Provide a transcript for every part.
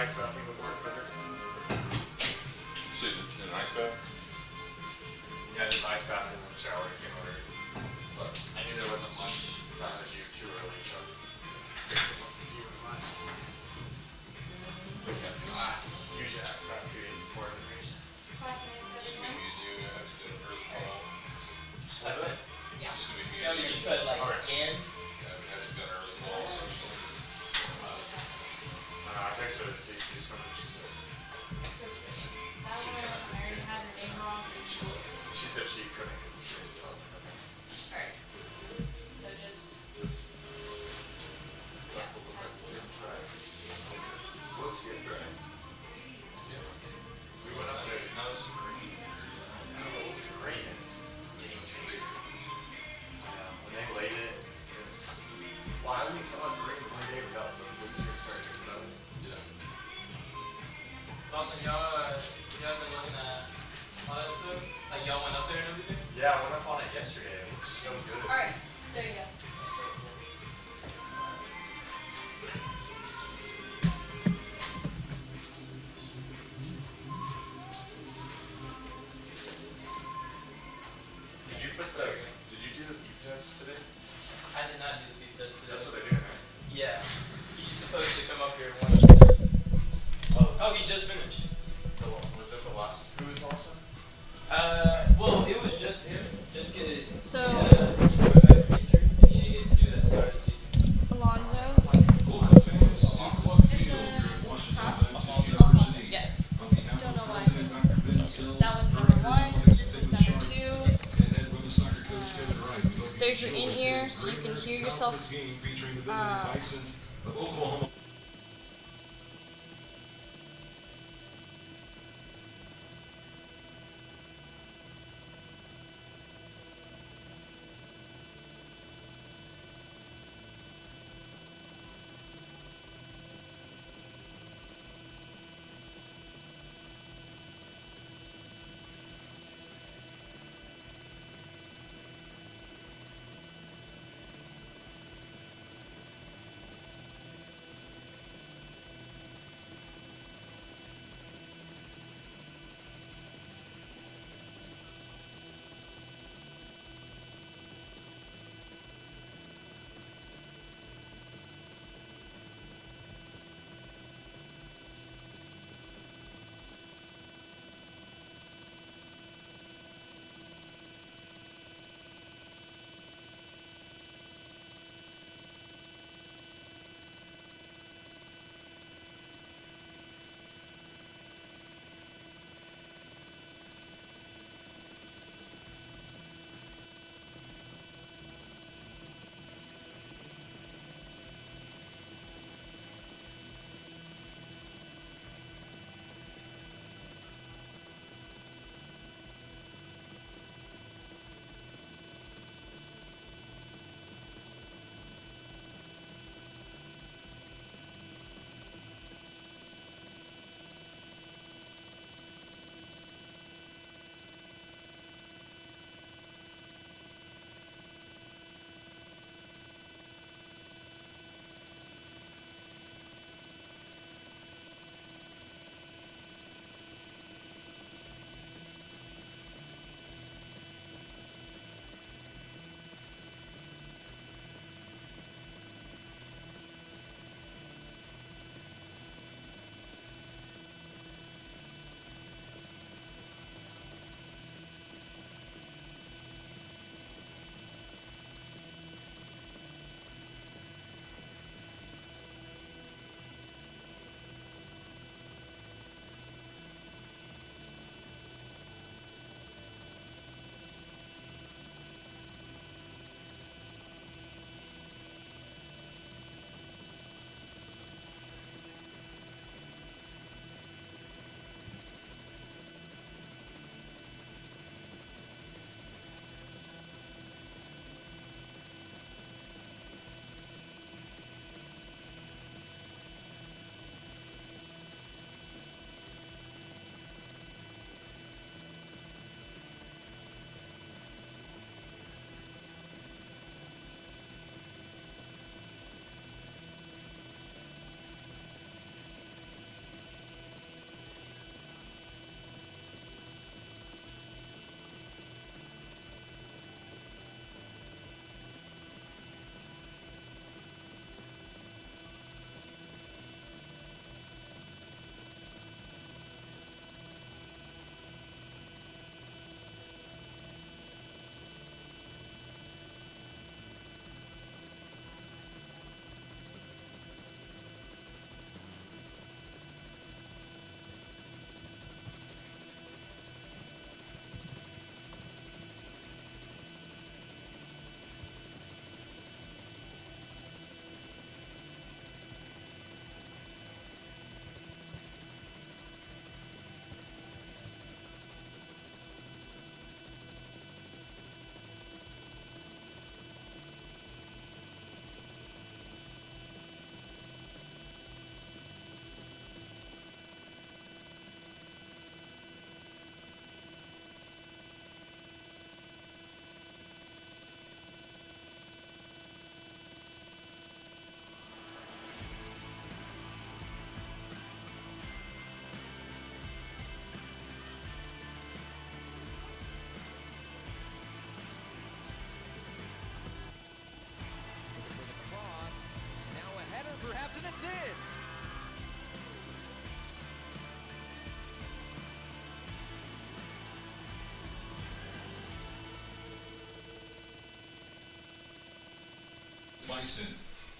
ice bath thing would work better. So an ice bath? Yeah, just ice bath in the shower came over. But I knew there wasn't much that I do too early, so. You wouldn't mind. Yeah, usually ice bath 3 4 degrees. 5 minutes it's every gonna night. be you have to do an early call. Was it? Yeah. It's gonna be No, you just put like Okay. in. Yeah, we have to do an early call, so it's still. I texted her to see if she was coming, she said. That one, I already had her name wrong. She said she couldn't because she didn't tell me. Alright. So just. Yeah. Let's get dry. Yeah. We went up there. No, it's green. Green is getting cheap. When they laid it, well, I only saw it green one day without the bleachers starting to come. Yeah. Dawson, y'all been looking at all that stuff? Like y'all went up there and everything? Yeah, I went up on it yesterday. It looks so good. Alright, there you go. That's so cool. Did you put the? Did you do the beep test today? I did not do the beep test today. That's what they're doing, right? Yeah. He's supposed to come up here once a day. Oh, he just finished. Was it the last? Who was the last one? Well, it was just him. Just get his. So- he's going back to Patriot, and he didn't get to do that start of the season. Alonzo. This one. Huh? Alfonso. Yes. Don't know why I said Alonzo. That one's number 1. This one's number 2. There's your in-ear, so you can hear yourself.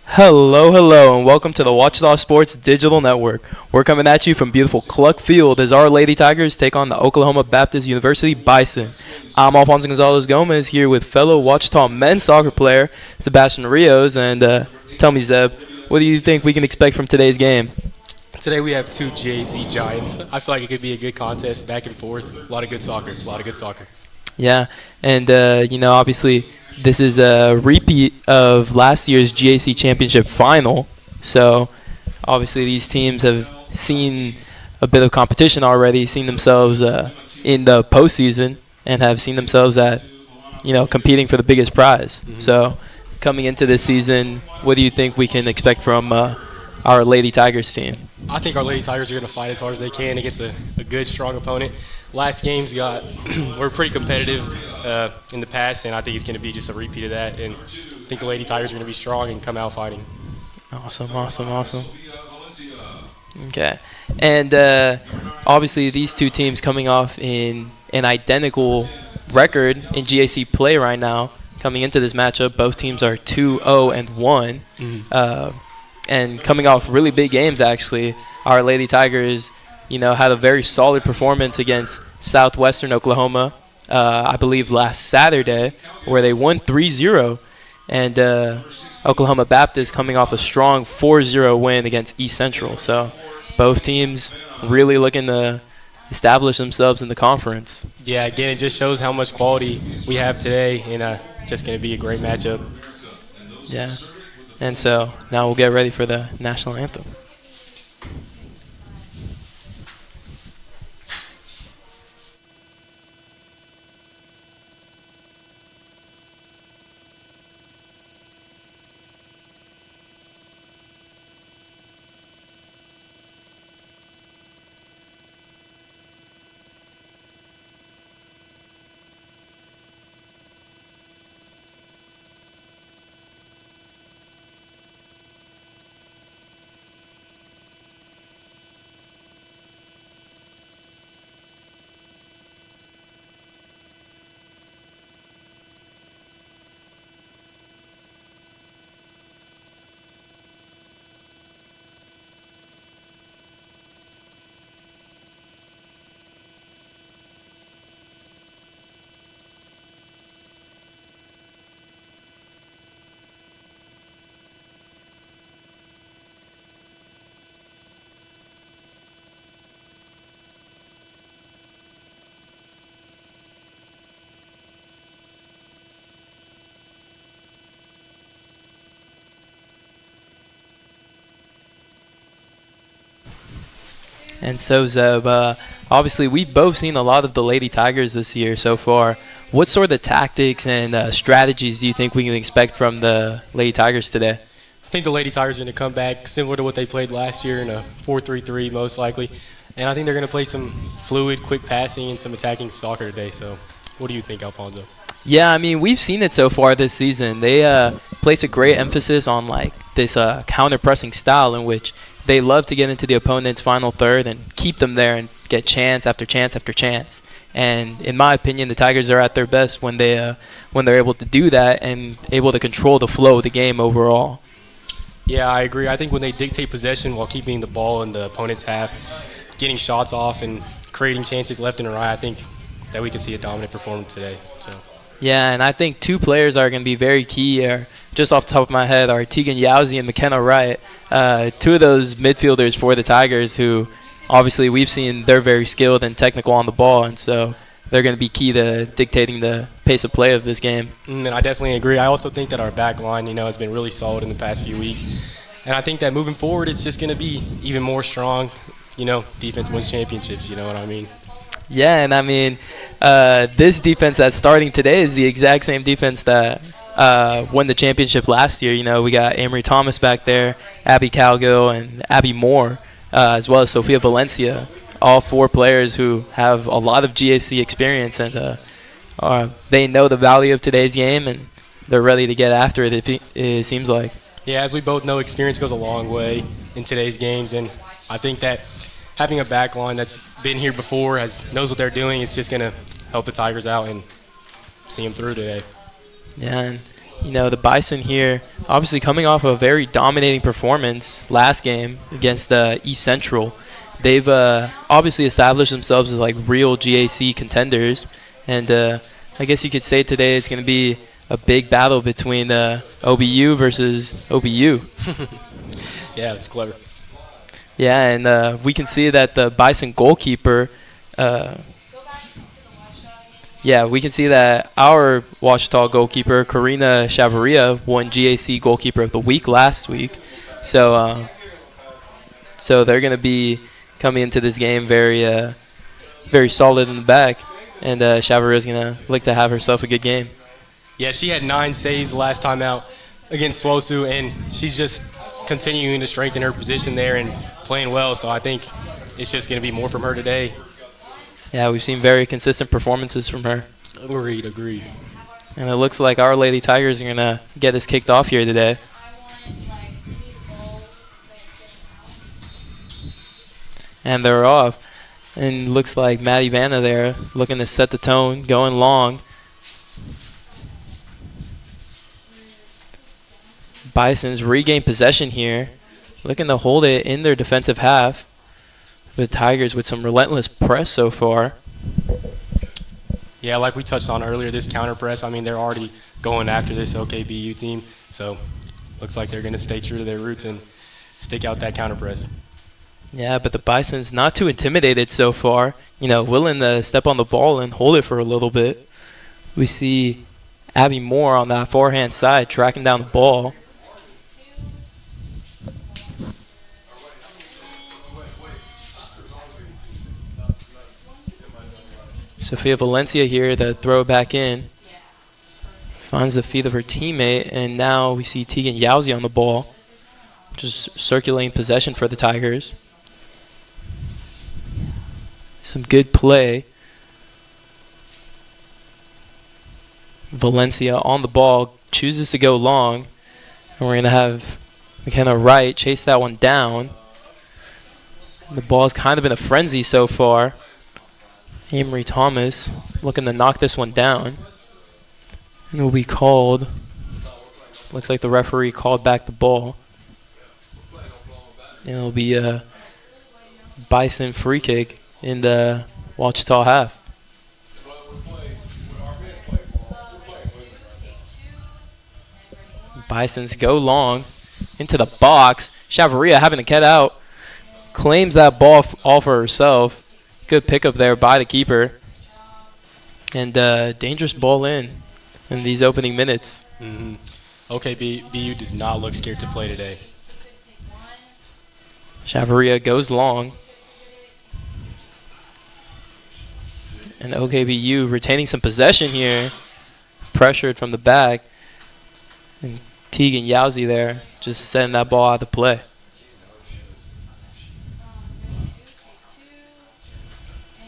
Hello, and welcome to the Watchdog Sports Digital Network. We're coming at you from beautiful Cluck Field as our Lady Tigers take on the Oklahoma Baptist University Bison. I'm Alfonso Gonzalez Gomez here with fellow Watchtown men's soccer player Sebastian Rios. And tell me, Zeb, what do you think we can expect from today's game? Today we have two GAC giants. I feel like it could be a good contest, back and forth. A lot of good soccer. Yeah, and obviously this is a repeat of last year's GAC Championship final. So obviously these teams have seen a bit of competition already, seen themselves in the postseason, and have seen themselves at competing for the biggest prize. Mm-hmm. So coming into this season, what do you think we can expect from our Lady Tigers team? I think our Lady Tigers are going to fight as hard as they can against a good, strong opponent. Last games were pretty competitive in the past, and I think it's going to be just a repeat of that. And I think the Lady Tigers are going to be strong and come out fighting. Awesome. Okay. And obviously these two teams coming off in an identical record in GAC play right now. Coming into this matchup, both teams are 2-0-1. Mm-hmm. And coming off really big games, actually, our Lady Tigers, had a very solid performance against Southwestern Oklahoma, I believe last Saturday, where they won 3-0. And Oklahoma Baptist coming off a strong 4-0 win against East Central. So both teams really looking to establish themselves in the conference. Yeah, again, it just shows how much quality we have today, and just going to be a great matchup. Yeah. And so now we'll get ready for the national anthem. And so, Zeb, obviously we've both seen a lot of the Lady Tigers this year so far. What sort of tactics and strategies do you think we can expect from the Lady Tigers today? I think the Lady Tigers are going to come back similar to what they played last year in a 4-3-3 most likely. And I think they're going to play some fluid, quick passing and some attacking soccer today. So what do you think, Alfonso? Yeah, I mean, we've seen it so far this season. They place a great emphasis on this counter-pressing style in which they love to get into the opponent's final third and keep them there and get chance after chance after chance. And in my opinion, the Tigers are at their best when they're able to do that and able to control the flow of the game overall. Yeah, I agree. I think when they dictate possession while keeping the ball in the opponent's half, getting shots off and creating chances left and right, I think that we can see a dominant performance today. So. Yeah, and I think two players are going to be very key here. Just off the top of my head are Tegan Yowzy and McKenna Wright, two of those midfielders for the Tigers who obviously we've seen they're very skilled and technical on the ball, and so they're going to be key to dictating the pace of play of this game. And I definitely agree. I also think that our back line, has been really solid in the past few weeks. And I think that moving forward, it's just going to be even more strong. Defense wins championships, you know what I mean? Yeah, and I mean, this defense that's starting today is the exact same defense that won the championship last year. We got Amory Thomas back there, Abby Calgill, and Abby Moore, as well as Sofia Valencia, all four players who have a lot of GAC experience, and they know the value of today's game, and they're ready to get after it, it seems like. Yeah, as we both know, experience goes a long way in today's games, and I think that having a back line that's been here before, knows what they're doing, it's just going to help the Tigers out and see them through today. Yeah, and you know, the Bison here obviously coming off a very dominating performance last game against East Central. They've obviously established themselves as like real GAC contenders, and I guess you could say today it's going to be a big battle between OBU versus OBU. Yeah, it's clever. Yeah, and we can see that the Bison goalkeeper, we can see that our Ouachita goalkeeper, Karina Chavarria, won GAC Goalkeeper of the Week last week. So they're going to be coming into this game very solid in the back, and Chavarria is going to look to have herself a good game. Yeah, she had 9 saves last time out against SWOSU, and she's just continuing to strengthen her position there and playing well. So I think it's just going to be more from her today. Yeah, we've seen very consistent performances from her. Agreed. And it looks like our Lady Tigers are going to get this kicked off here today. And they're off. And looks like Maddie Vanna there looking to set the tone, going long. Bison's regain possession here, looking to hold it in their defensive half. The Tigers with some relentless press so far. Yeah, like we touched on earlier, this counter press, I mean, they're already going after this OKBU team. So looks like they're going to stay true to their roots and stick out that counter press. Yeah, but the Bison's not too intimidated so far. You know, willing to step on the ball and hold it for a little bit. We see Abby Moore on that forehand side tracking down the ball. Sofia Valencia here to throw it back in. Finds the feet of her teammate, and now we see Tegan Yowzy on the ball. Just circulating possession for the Tigers. Some good play. Valencia on the ball, chooses to go long. And we're going to have McKenna Wright chase that one down. The ball's kind of in a frenzy so far. Amory Thomas looking to knock this one down. And it will be called. Looks like the referee called back the ball. And it'll be a Bison free kick in the Ouachita half. Bisons go long into the box. Chavarria having to get out. Claims that ball all for herself. Good pickup there by the keeper. And dangerous ball in these opening minutes. Mm-hmm. OKBU does not look scared to play today. Chavarria goes long. And OKBU retaining some possession here. Pressured from the back. And Tegan Yowzy there just setting that ball out of play.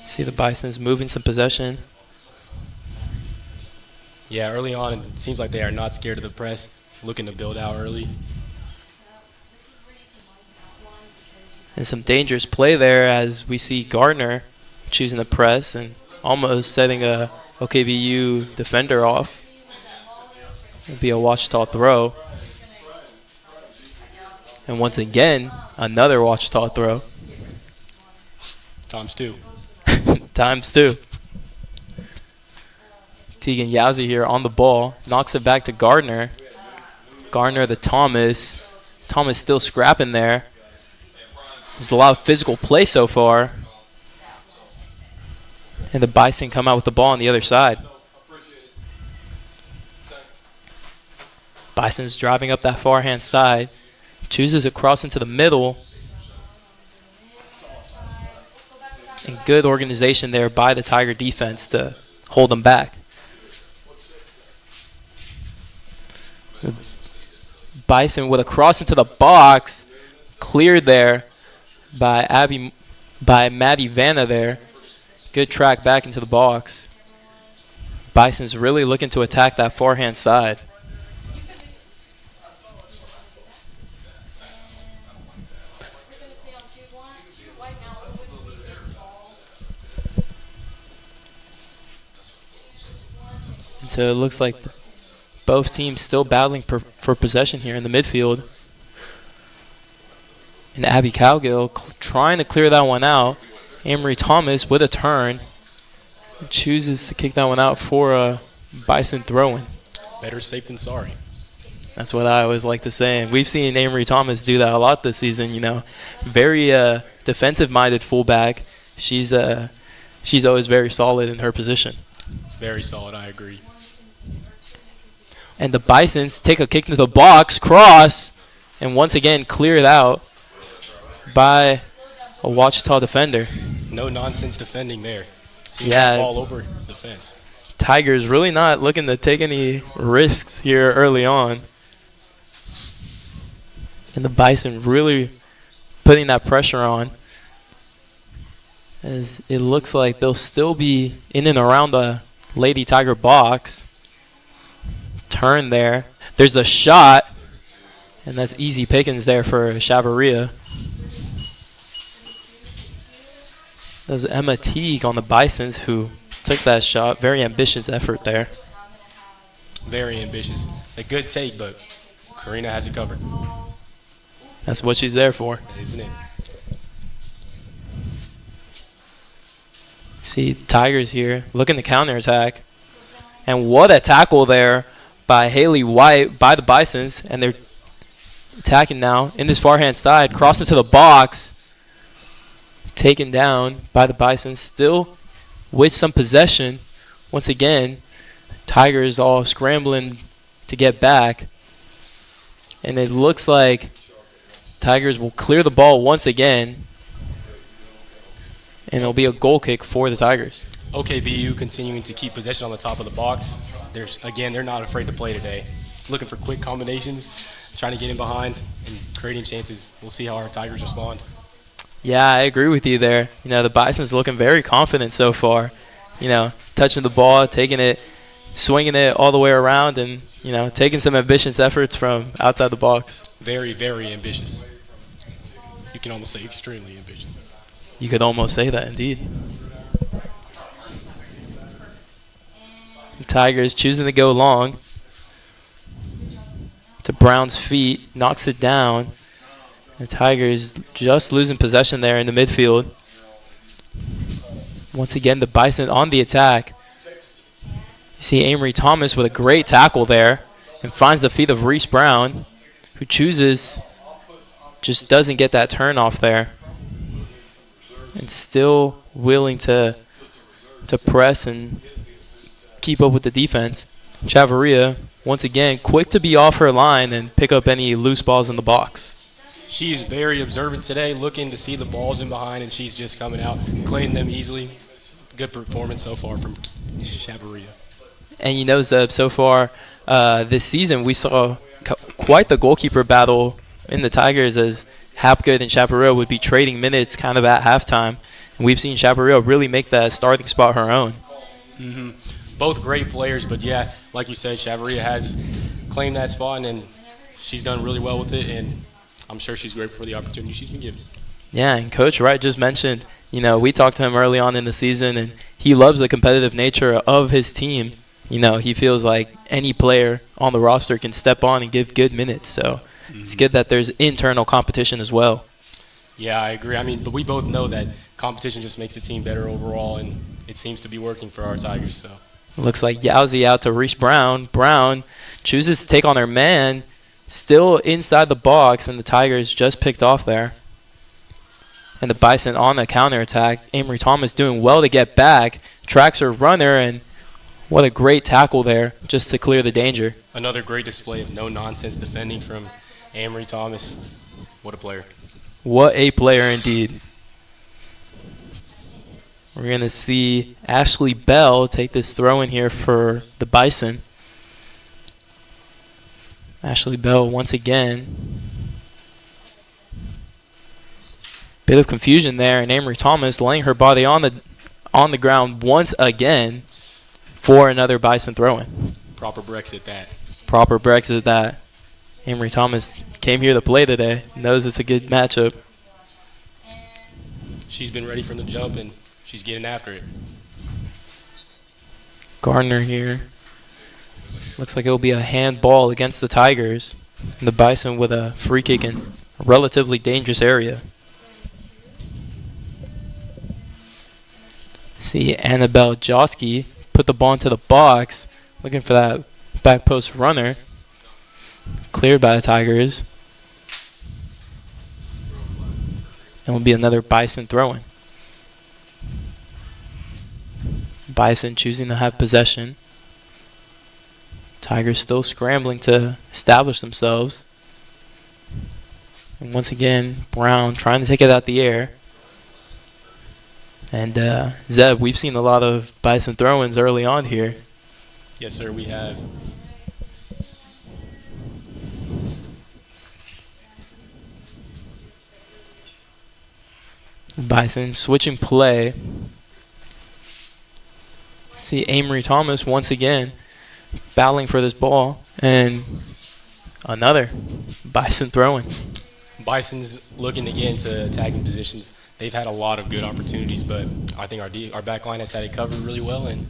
See the Bisons moving some possession. Yeah, early on, it seems like they are not scared of the press, looking to build out early. And some dangerous play there as we see Gardner choosing the press and almost setting a OKBU defender off. It'll be a Ouachita throw. And once again, another Ouachita throw. Times 2. Times 2. Tegan Yowzy here on the ball. Knocks it back to Gardner. Gardner to Thomas. Thomas still scrapping there. There's a lot of physical play so far. And the Bison come out with the ball on the other side. Bison's driving up that forehand side. Chooses to cross into the middle. And good organization there by the Tiger defense to hold them back. Bison with a cross into the box. Cleared there by Maddie Vanna there. Good track back into the box. Bison's really looking to attack that forehand side. And so it looks like Both teams still battling for possession here in the midfield. And Abby Cowgill trying to clear that one out. Amory Thomas with a turn. Chooses to kick that one out for a Bison throw-in. Better safe than sorry. That's what I always like to say. And we've seen Amory Thomas do that a lot this season, you know. Very defensive-minded fullback. She's always very solid in her position. Very solid, I agree. And the Bisons take a kick into the box, cross, and once again cleared out by a Ouachita defender. No nonsense defending there. Seeing Yeah. the ball over the fence. Tigers really not looking to take any risks here early on. And the Bison really putting that pressure on, as it looks like they'll still be in and around the Lady Tiger box. Turn there. There's a shot, and that's easy pickings there for Chavarria. There's Emma Teague on the Bisons who took that shot. Very ambitious effort there. Very ambitious. A good take, but Karina has it covered, That's what she's there for. isn't it? See, Tigers here looking to counterattack. And what a tackle there by Haley White by the Bisons. And they're attacking now in this far-hand side. Crossing to the box. Taken down by the Bisons. Still with some possession. Once again, Tigers all scrambling to get back. And it looks like Tigers will clear the ball once again. And it'll be a goal kick for the Tigers. OKBU continuing to keep possession on the top of the box. They're not afraid to play today. Looking for quick combinations, trying to get in behind and creating chances. We'll see how our Tigers respond. Yeah, I agree with you there. You know, the Bison's looking very confident so far. You know, touching the ball, taking it, swinging it all the way around, and, you know, taking some ambitious efforts from outside the box. Very, very ambitious. You can almost say extremely ambitious. You could almost say that, indeed. The Tigers choosing to go long. To Brown's feet, knocks it down. The Tigers just losing possession there in the midfield. Once again, the Bison on the attack. You see Amory Thomas with a great tackle there and finds the feet of Reese Brown, who just doesn't get that turn off there. And still willing to press and keep up with the defense. Chavarria, once again, quick to be off her line and pick up any loose balls in the box. She is very observant today, looking to see the balls in behind, and she's just coming out, claiming them easily. Good performance so far from Chavarria. And you know, Zeb, so far this season we saw quite the goalkeeper battle in the Tigers, as Hapgood and Chavarria would be trading minutes kind of at halftime. And we've seen Chavarria really make that starting spot her own. Mm-hmm. Both great players, but yeah, like you said, Chavarria has claimed that spot, and she's done really well with it, and I'm sure she's grateful for the opportunity she's been given. Yeah, and Coach Wright just mentioned, you know, we talked to him early on in the season, and he loves the competitive nature of his team. You know, he feels like any player on the roster can step on and give good minutes. So it's good that there's internal competition as well. Yeah, I agree. I mean, but we both know that competition just makes the team better overall, and it seems to be working for our Tigers. So Looks like Yowzy out to Reese Brown. Brown chooses to take on her man, still inside the box, and the Tigers just picked off there. And the Bison on the counterattack. Amory Thomas doing well to get back, tracks her runner, and what a great tackle there just to clear the danger. another great display of no-nonsense defending from Amory Thomas. What a player. What a player indeed. We're going to see Ashley Bell take this throw in here for the Bison. Ashley Bell once again. Bit of confusion there, and Amory Thomas laying her body on the ground once again for another Bison throw-in. Proper Brexit that. Proper Brexit that. Amory Thomas came here to play today. Knows it's a good matchup. She's been ready from the jump, and she's getting after it. Gardner here. Looks like it'll be a handball against the Tigers. And the Bison with a free kick in a relatively dangerous area. See Annabelle Joski put the ball into the box, looking for that back post runner. Cleared by the Tigers. And will be another Bison throw-in. Bison choosing to have possession. Tigers still scrambling to establish themselves. And once again, Brown trying to take it out the air. And Zeb, we've seen a lot of Bison throw-ins early on here. Yes, sir, we have. Bison switching play. See Amory Thomas once again battling for this ball. And another Bison throwing. Bison's looking to get into attacking positions. They've had a lot of good opportunities, but I think our back line has had it covered really well, and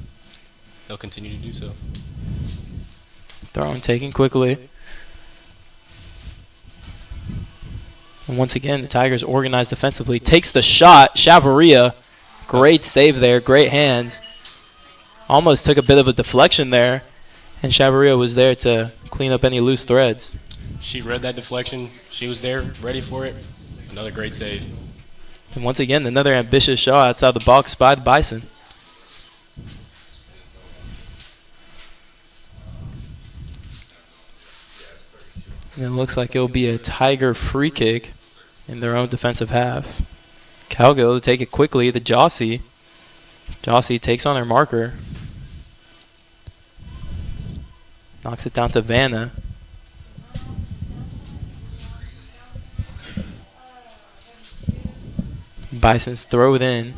they'll continue to do so. Throwing taken quickly. And once again, the Tigers organized defensively. Takes the shot. Chavarria. Great save there. Great hands. Almost took a bit of a deflection there. And Chavarria was there to clean up any loose threads. She read that deflection. She was there, ready for it. Another great save. And once again, another ambitious shot outside the box by the Bison. And it looks like it'll be a Tiger free kick in their own defensive half. Calgill to take it quickly to Jossie. Jossie takes on her marker. Knocks it down to Vanna. Bison's throw it in.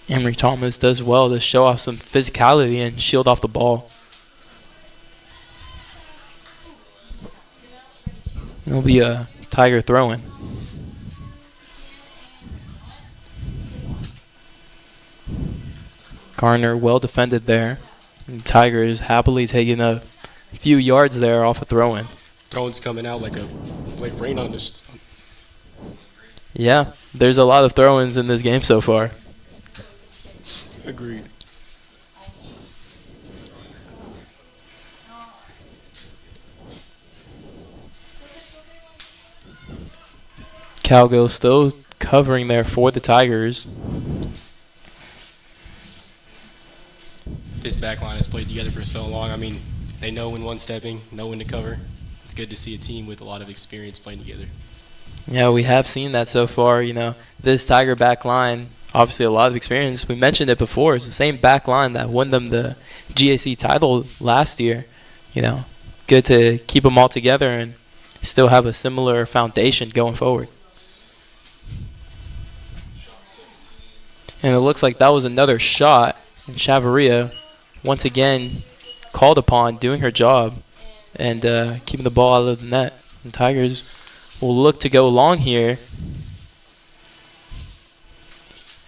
Emery Thomas does well to show off some physicality and shield off the ball. It'll be a Tiger throw-in. Garner well defended there. And Tigers happily taking a few yards there off a throw-in. Throw-ins coming out like rain on this. Yeah, there's a lot of throw-ins in this game so far. Agreed. Calgill still covering there for the Tigers. This back line has played together for so long. I mean, they know when one's stepping, know when to cover. It's good to see a team with a lot of experience playing together. Yeah, we have seen that so far. You know, this Tiger back line, obviously a lot of experience. We mentioned it before. It's the same back line that won them the GAC title last year. You know, good to keep them all together and still have a similar foundation going forward. And it looks like that was another shot. And Chavarria, once again, called upon, doing her job, and keeping the ball out of the net. And Tigers will look to go long here.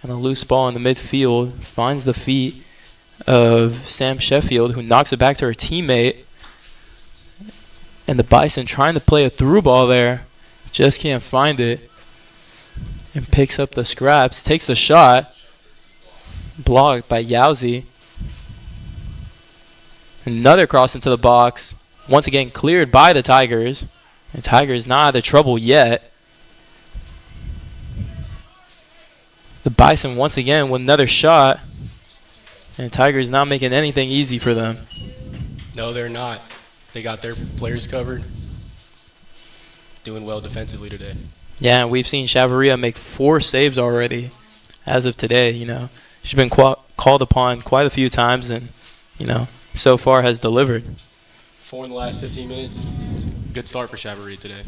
And a loose ball in the midfield finds the feet of Sam Sheffield, who knocks it back to her teammate. And the Bison trying to play a through ball there, just can't find it. And picks up the scraps, takes the shot. Blocked by Yowzy. Another cross into the box. Once again cleared by the Tigers. The Tigers not out of trouble yet. The Bison once again with another shot. And the Tigers not making anything easy for them. No, they're not. They got their players covered. Doing well defensively today. Yeah, we've seen Chavarria make 4 saves already as of today, you know. She's been called upon quite a few times and, you know, so far has delivered. 4 in the last 15 minutes. It's a good start for Chavarria today.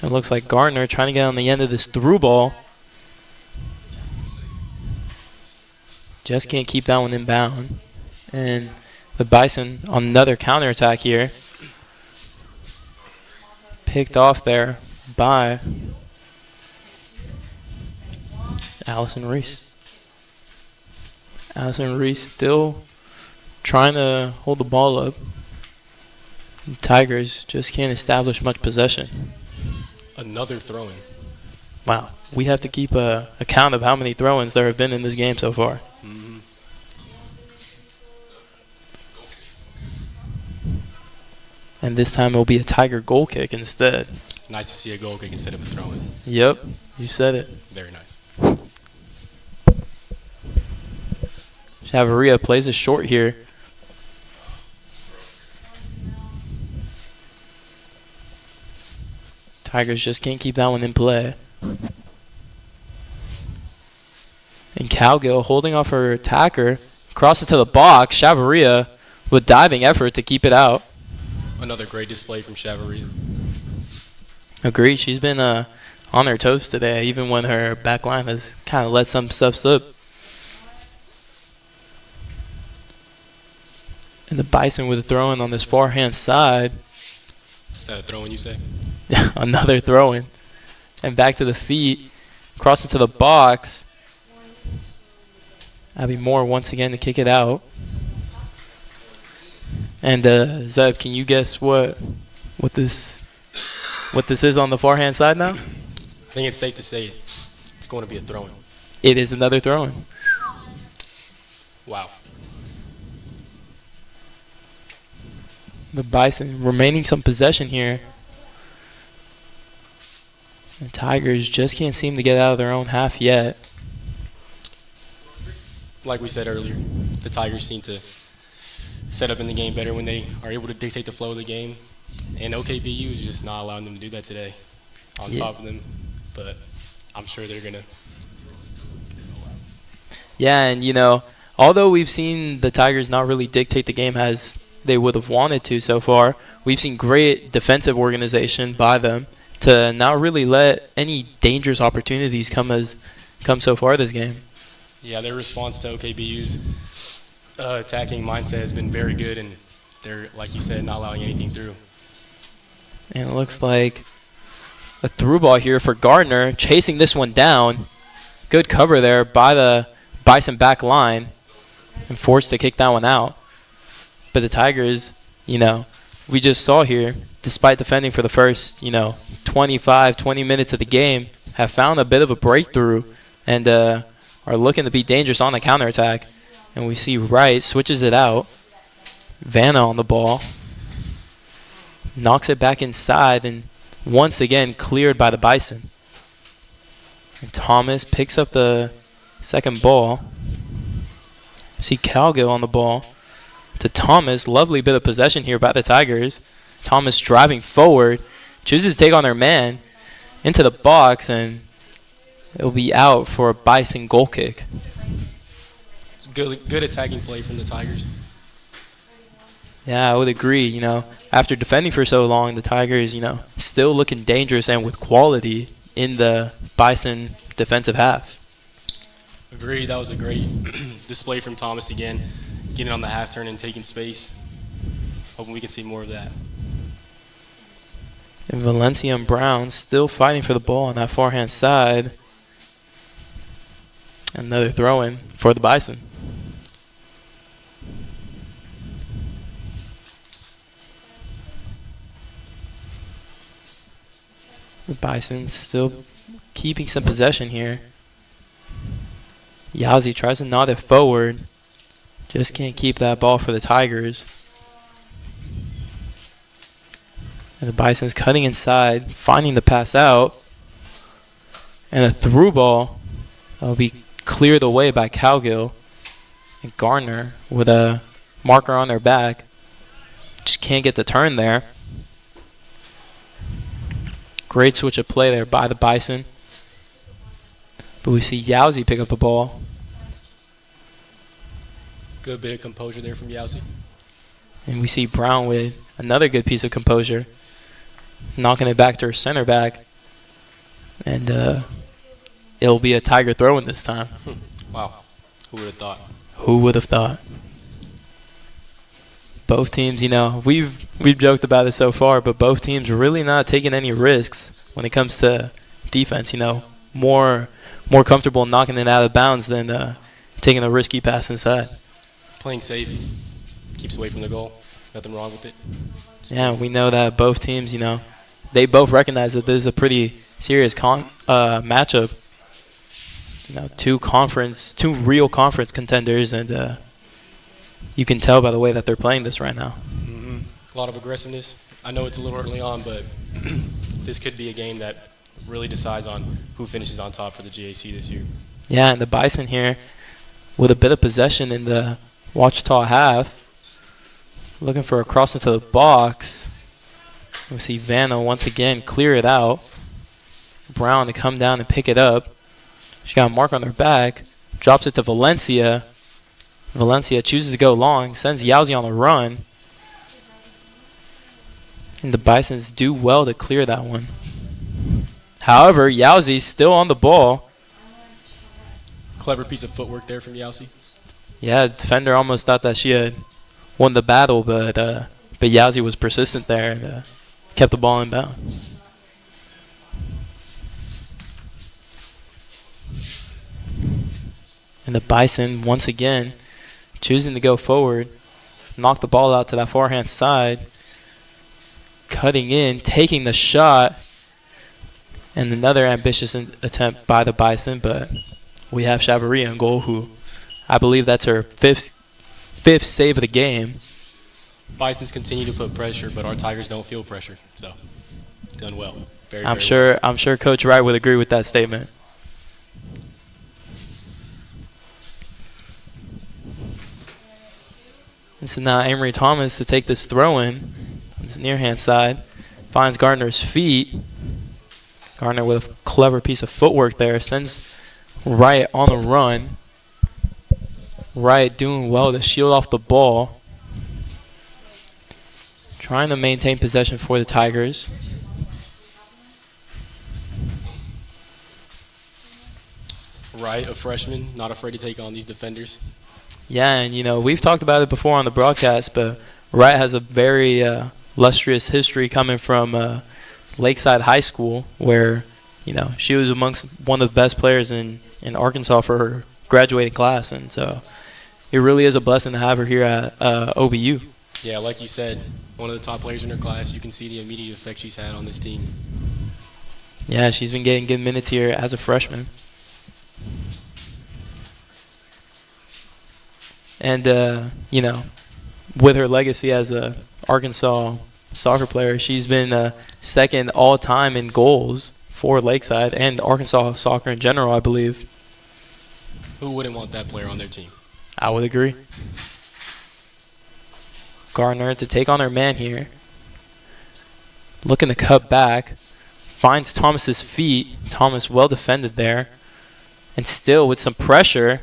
It looks like Gardner trying to get on the end of this through ball. Just can't keep that one in bound. And the Bison on another counterattack here. Picked off there by Allison Reese. Allison Reese still trying to hold the ball up. The Tigers just can't establish much possession. Another throw-in. Wow. We have to keep a count of how many throw-ins there have been in this game so far. Mhm. And this time it'll be a Tiger goal kick instead. Nice to see a goal kick instead of a throw-in. Yep, you said it. Very nice. Chavarria plays it short here. Tigers just can't keep that one in play. And Calgill holding off her attacker. Cross it to the box. Chavarria with diving effort to keep it out. Another great display from Chavarria. Agreed. She's been on her toes today, even when her back line has kind of let some stuff slip. And the Bison with a throw-in on this far-hand side. Is that a throw-in, you say? Another throw-in. And back to the feet. Cross it to the box. Abby Moore once again to kick it out. And Zeb, can you guess what this is on the far-hand side now? I think it's safe to say it's going to be a throw-in. It is another throw-in. Wow. The Bison remaining some possession here. The Tigers just can't seem to get out of their own half yet. Like we said earlier, the Tigers seem to set up in the game better when they are able to dictate the flow of the game. And OKBU is just not allowing them to do that today on top of them. But I'm sure they're going to. Yeah, and you know, although we've seen the Tigers not really dictate the game as they would have wanted to so far, we've seen great defensive organization by them to not really let any dangerous opportunities come so far this game. Yeah, their response to OKBU's attacking mindset has been very good, and they're, like you said, not allowing anything through. And it looks like a through ball here for Gardner, chasing this one down. Good cover there by the Bison back line, and forced to kick that one out. But the Tigers, you know, we just saw here, despite defending for the first, 20 minutes of the game, have found a bit of a breakthrough and are looking to be dangerous on the counterattack. And we see Wright switches it out. Vanna on the ball. Knocks it back inside and once again cleared by the Bison. And Thomas picks up the second ball. See Calgill on the ball. To Thomas. Lovely bit of possession here by the Tigers. Thomas driving forward. Chooses to take on their man into the box, and it'll be out for a Bison goal kick. It's good attacking play from the Tigers. Yeah, I would agree. After defending for so long, the Tigers, still looking dangerous and with quality in the Bison defensive half. Agreed. That was a great display from Thomas again, getting on the half turn and taking space. Hoping we can see more of that. And Valencia and Brown still fighting for the ball on that forehand side. Another throw-in for the Bison. The Bison still keeping some possession here. Yazzie tries to nod it forward. Just can't keep that ball for the Tigers. And the Bison's cutting inside, finding the pass out. And a through ball that will be cleared away by Calgill. And Gardner with a marker on their back. Just can't get the turn there. Great switch of play there by the Bison. But we see Yowzy pick up the ball. Good bit of composure there from Yowzy. And we see Brown with another good piece of composure. Knocking it back to her center back. And it'll be a Tiger throw-in this time. Wow. Who would have thought? Who would have thought? Both teams, we've joked about it so far, but both teams are really not taking any risks when it comes to defense. More more comfortable knocking it out of bounds than taking a risky pass inside. Playing safe, keeps away from the goal. Nothing wrong with it. Yeah, we know that both teams, they both recognize that this is a pretty serious matchup. Two real conference contenders, and you can tell by the way that they're playing this right now. Mm-hmm. A lot of aggressiveness. I know it's a little early on, but this could be a game that really decides on who finishes on top for the GAC this year. Yeah, and the Bison here with a bit of possession in the Ouachita half. Looking for a cross into the box. We see Vanna once again clear it out. Brown to come down and pick it up. She got a mark on her back. Drops it to Valencia. Valencia chooses to go long. Sends Yowzy on the run. And the Bisons do well to clear that one. However, Yowzy's still on the ball. Clever piece of footwork there from Yowzy. Yeah, defender almost thought that she had won the battle, but Yowzy was persistent there and kept the ball in bounds. And the Bison, once again, choosing to go forward, knock the ball out to that forehand side, cutting in, taking the shot, and another ambitious attempt by the Bison, but we have Chavarria in goal, who I believe that's her fifth save of the game. Bisons continue to put pressure, but our Tigers don't feel pressure, so done well. I'm sure Coach Wright would agree with that statement. And so now Amory Thomas to take this throw in on his near hand side. Finds Gardner's feet. Gardner with a clever piece of footwork there. Sends Wright on the run. Wright doing well to shield off the ball. Trying to maintain possession for the Tigers. Wright, a freshman, not afraid to take on these defenders. Yeah, and we've talked about it before on the broadcast, but Wright has a very illustrious history coming from Lakeside High School, where she was amongst one of the best players in Arkansas for her graduating class, and so it really is a blessing to have her here at OBU. Yeah, like you said, one of the top players in her class. You can see the immediate effect she's had on this team. Yeah, she's been getting good minutes here as a freshman. And, with her legacy as a Arkansas soccer player, she's been second all-time in goals for Lakeside and Arkansas soccer in general, I believe. Who wouldn't want that player on their team? I would agree. Gardner to take on her man here. Looking to cut back. Finds Thomas's feet. Thomas well defended there. And still with some pressure,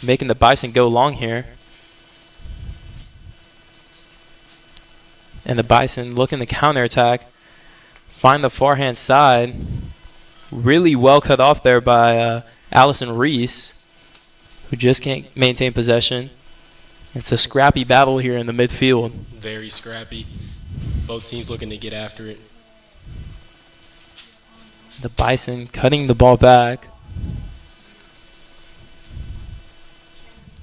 making the Bison go long here. And the Bison looking to counterattack. Find the forehand side. Really well cut off there by Allison Reese, who just can't maintain possession. It's a scrappy battle here in the midfield. Very scrappy. Both teams looking to get after it. The Bison cutting the ball back.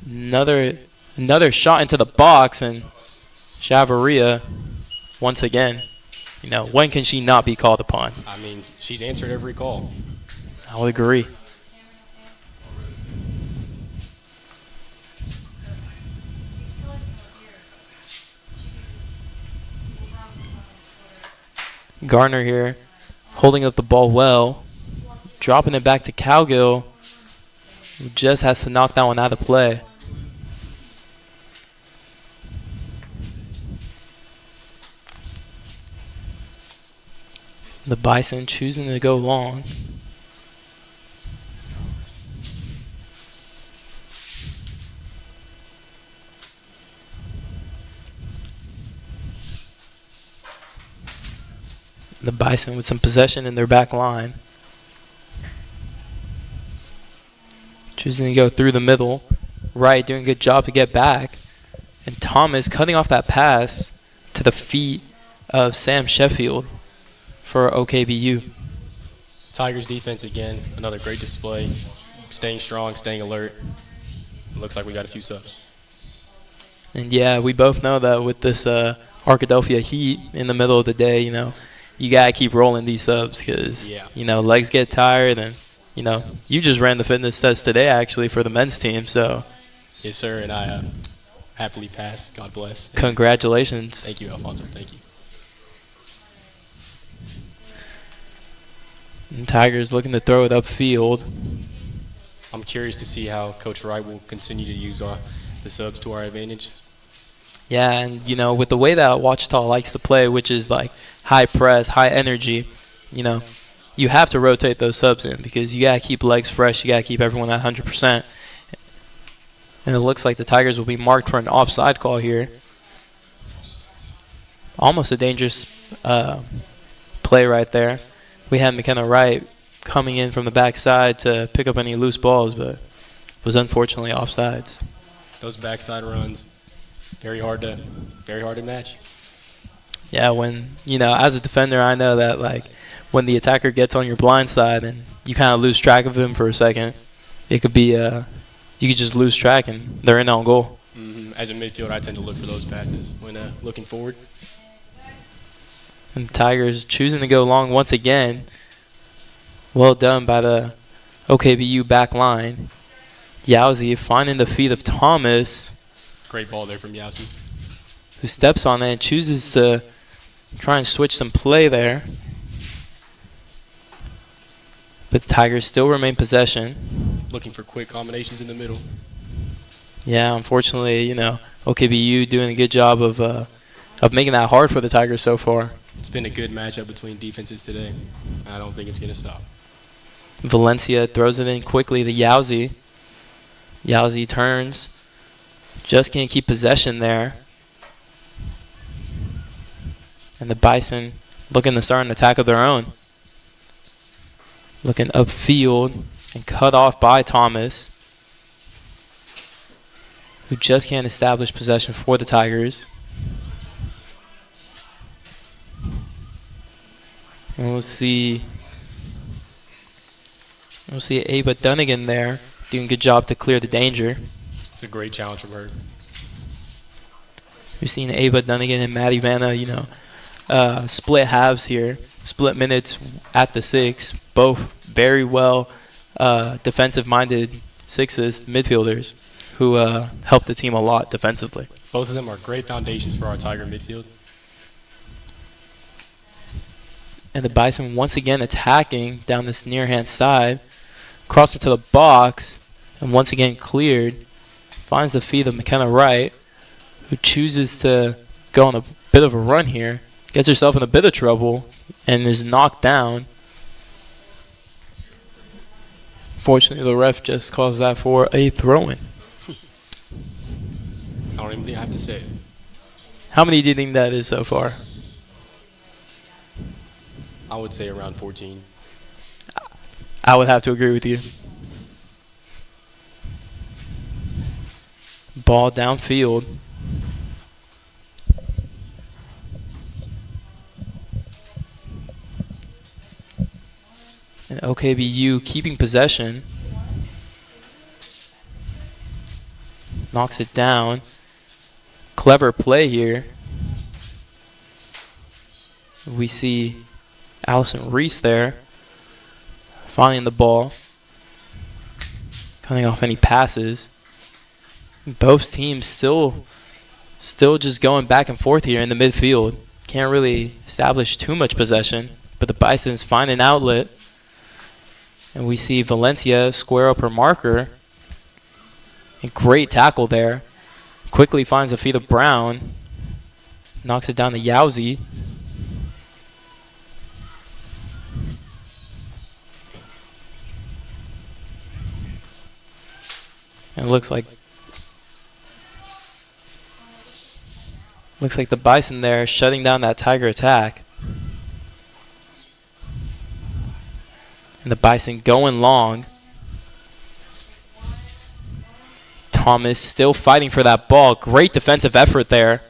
Another shot into the box, and Chavarria once again. When can she not be called upon? I mean, she's answered every call. I would agree. Gardner here holding up the ball well, dropping it back to Cowgill, who just has to knock that one out of play. The Bison choosing to go long. The Bison with some possession in their back line. Choosing to go through the middle. Wright doing a good job to get back. And Thomas cutting off that pass to the feet of Sam Sheffield for OKBU. Tigers defense again, another great display. Staying strong, staying alert. Looks like we got a few subs. And yeah, we both know that with this Arkadelphia heat in the middle of the day, you got to keep rolling these subs because, legs get tired. And, you just ran the fitness test today, actually, for the men's team. So, Yes, sir, and I happily passed. God bless. congratulations. Thank you, Alfonso. Thank you. And Tigers looking to throw it upfield. I'm curious to see how Coach Wright will continue to use the subs to our advantage. Yeah, and, with the way that Ouachita likes to play, which is like high press, high energy, you have to rotate those subs in because you got to keep legs fresh. You got to keep everyone at 100%. And it looks like the Tigers will be marked for an offside call here. Almost a dangerous play right there. We had McKenna Wright coming in from the backside to pick up any loose balls, but was unfortunately offsides. Those backside runs, very hard to match. Yeah, when, as a defender, I know that, like, when the attacker gets on your blind side and you kind of lose track of him for a second, it could be, you could just lose track and they're in on goal. As a midfielder, I tend to look for those passes when looking forward. And the Tigers choosing to go long once again. Well done by the OKBU back line. Yowzi finding the feet of Thomas, Great ball there from Yowsi. who steps on it and chooses to try and switch some play there. But the Tigers still remain possession. Looking for quick combinations in the middle. Yeah, unfortunately, OKBU doing a good job of making that hard for the Tigers so far. It's been a good matchup between defenses today. I don't think it's going to stop. Valencia throws it in quickly to Yowzi. Yowzi turns. Just can't keep possession there. And the Bison looking to start an attack of their own. Looking upfield and cut off by Thomas, who just can't establish possession for the Tigers. And we'll see Ava Dunnigan there doing a good job to clear the danger. It's a great challenge from her. We've seen Ava Dunnigan and Maddie Vanna, split halves here, split minutes at the 6. Both very well defensive-minded sixes, midfielders, who help the team a lot defensively. Both of them are great foundations for our Tiger midfield. And the Bison once again attacking down this near-hand side. Cross it to the box, and once again cleared. Finds the feet of McKenna Wright, who chooses to go on a bit of a run here. Gets herself in a bit of trouble, and is knocked down. Fortunately, the ref just calls that for a throw-in. I don't even think I have to say it. How many do you think that is so far? I would say around 14. I would have to agree with you. Ball downfield. And OKBU keeping possession. Knocks it down. Clever play here. We see Allison Reese there, finding the ball, cutting off any passes. Both teams still just going back and forth here in the midfield. Can't really establish too much possession, but the Bisons find an outlet. And we see Valencia square up her marker. And great tackle there. Quickly finds the feet of Brown. Knocks it down to Yowzi. And it looks like the Bison there shutting down that Tiger attack. And the Bison going long. Thomas still fighting for that ball. Great defensive effort there.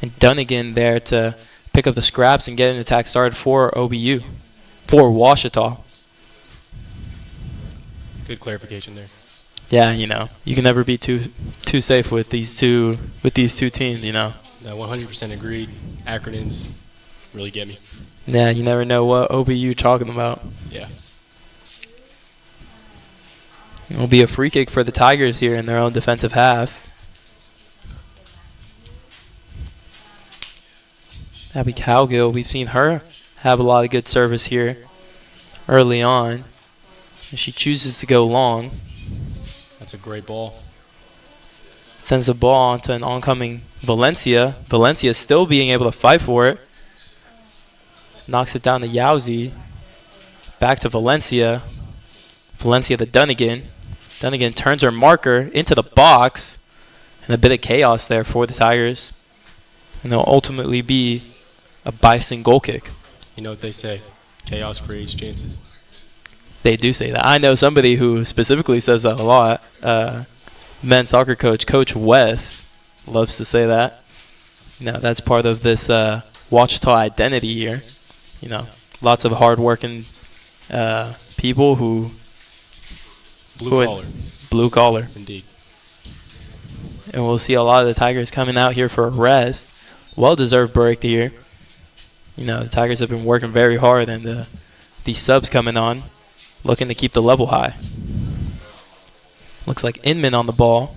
And Dunnigan there to pick up the scraps and get an attack started for OBU. for Washita. Good clarification there. Yeah, you can never be too safe with these two teams. No, 100% agreed. Acronyms really get me. Yeah, you never know what OBU talking about. Yeah. It'll be a free kick for the Tigers here in their own defensive half. Abby Cowgill, we've seen her have a lot of good service here early on. And she chooses to go long. That's a great ball. Sends the ball onto an oncoming Valencia. Valencia still being able to fight for it. Knocks it down to Yowzy. Back to Valencia. Valencia to Dunnigan. Dunnigan turns her marker into the box. And a bit of chaos there for the Tigers. And they'll ultimately be a Bison goal kick. You know what they say, chaos creates chances. They do say that. I know somebody who specifically says that a lot. Men's soccer coach, Coach West, loves to say that. That's part of this Washita identity here. Lots of hard-working people who... Blue collar. Indeed. And we'll see a lot of the Tigers coming out here for a rest. Well-deserved break here. The Tigers have been working very hard, and these subs coming on, looking to keep the level high. Looks like Inman on the ball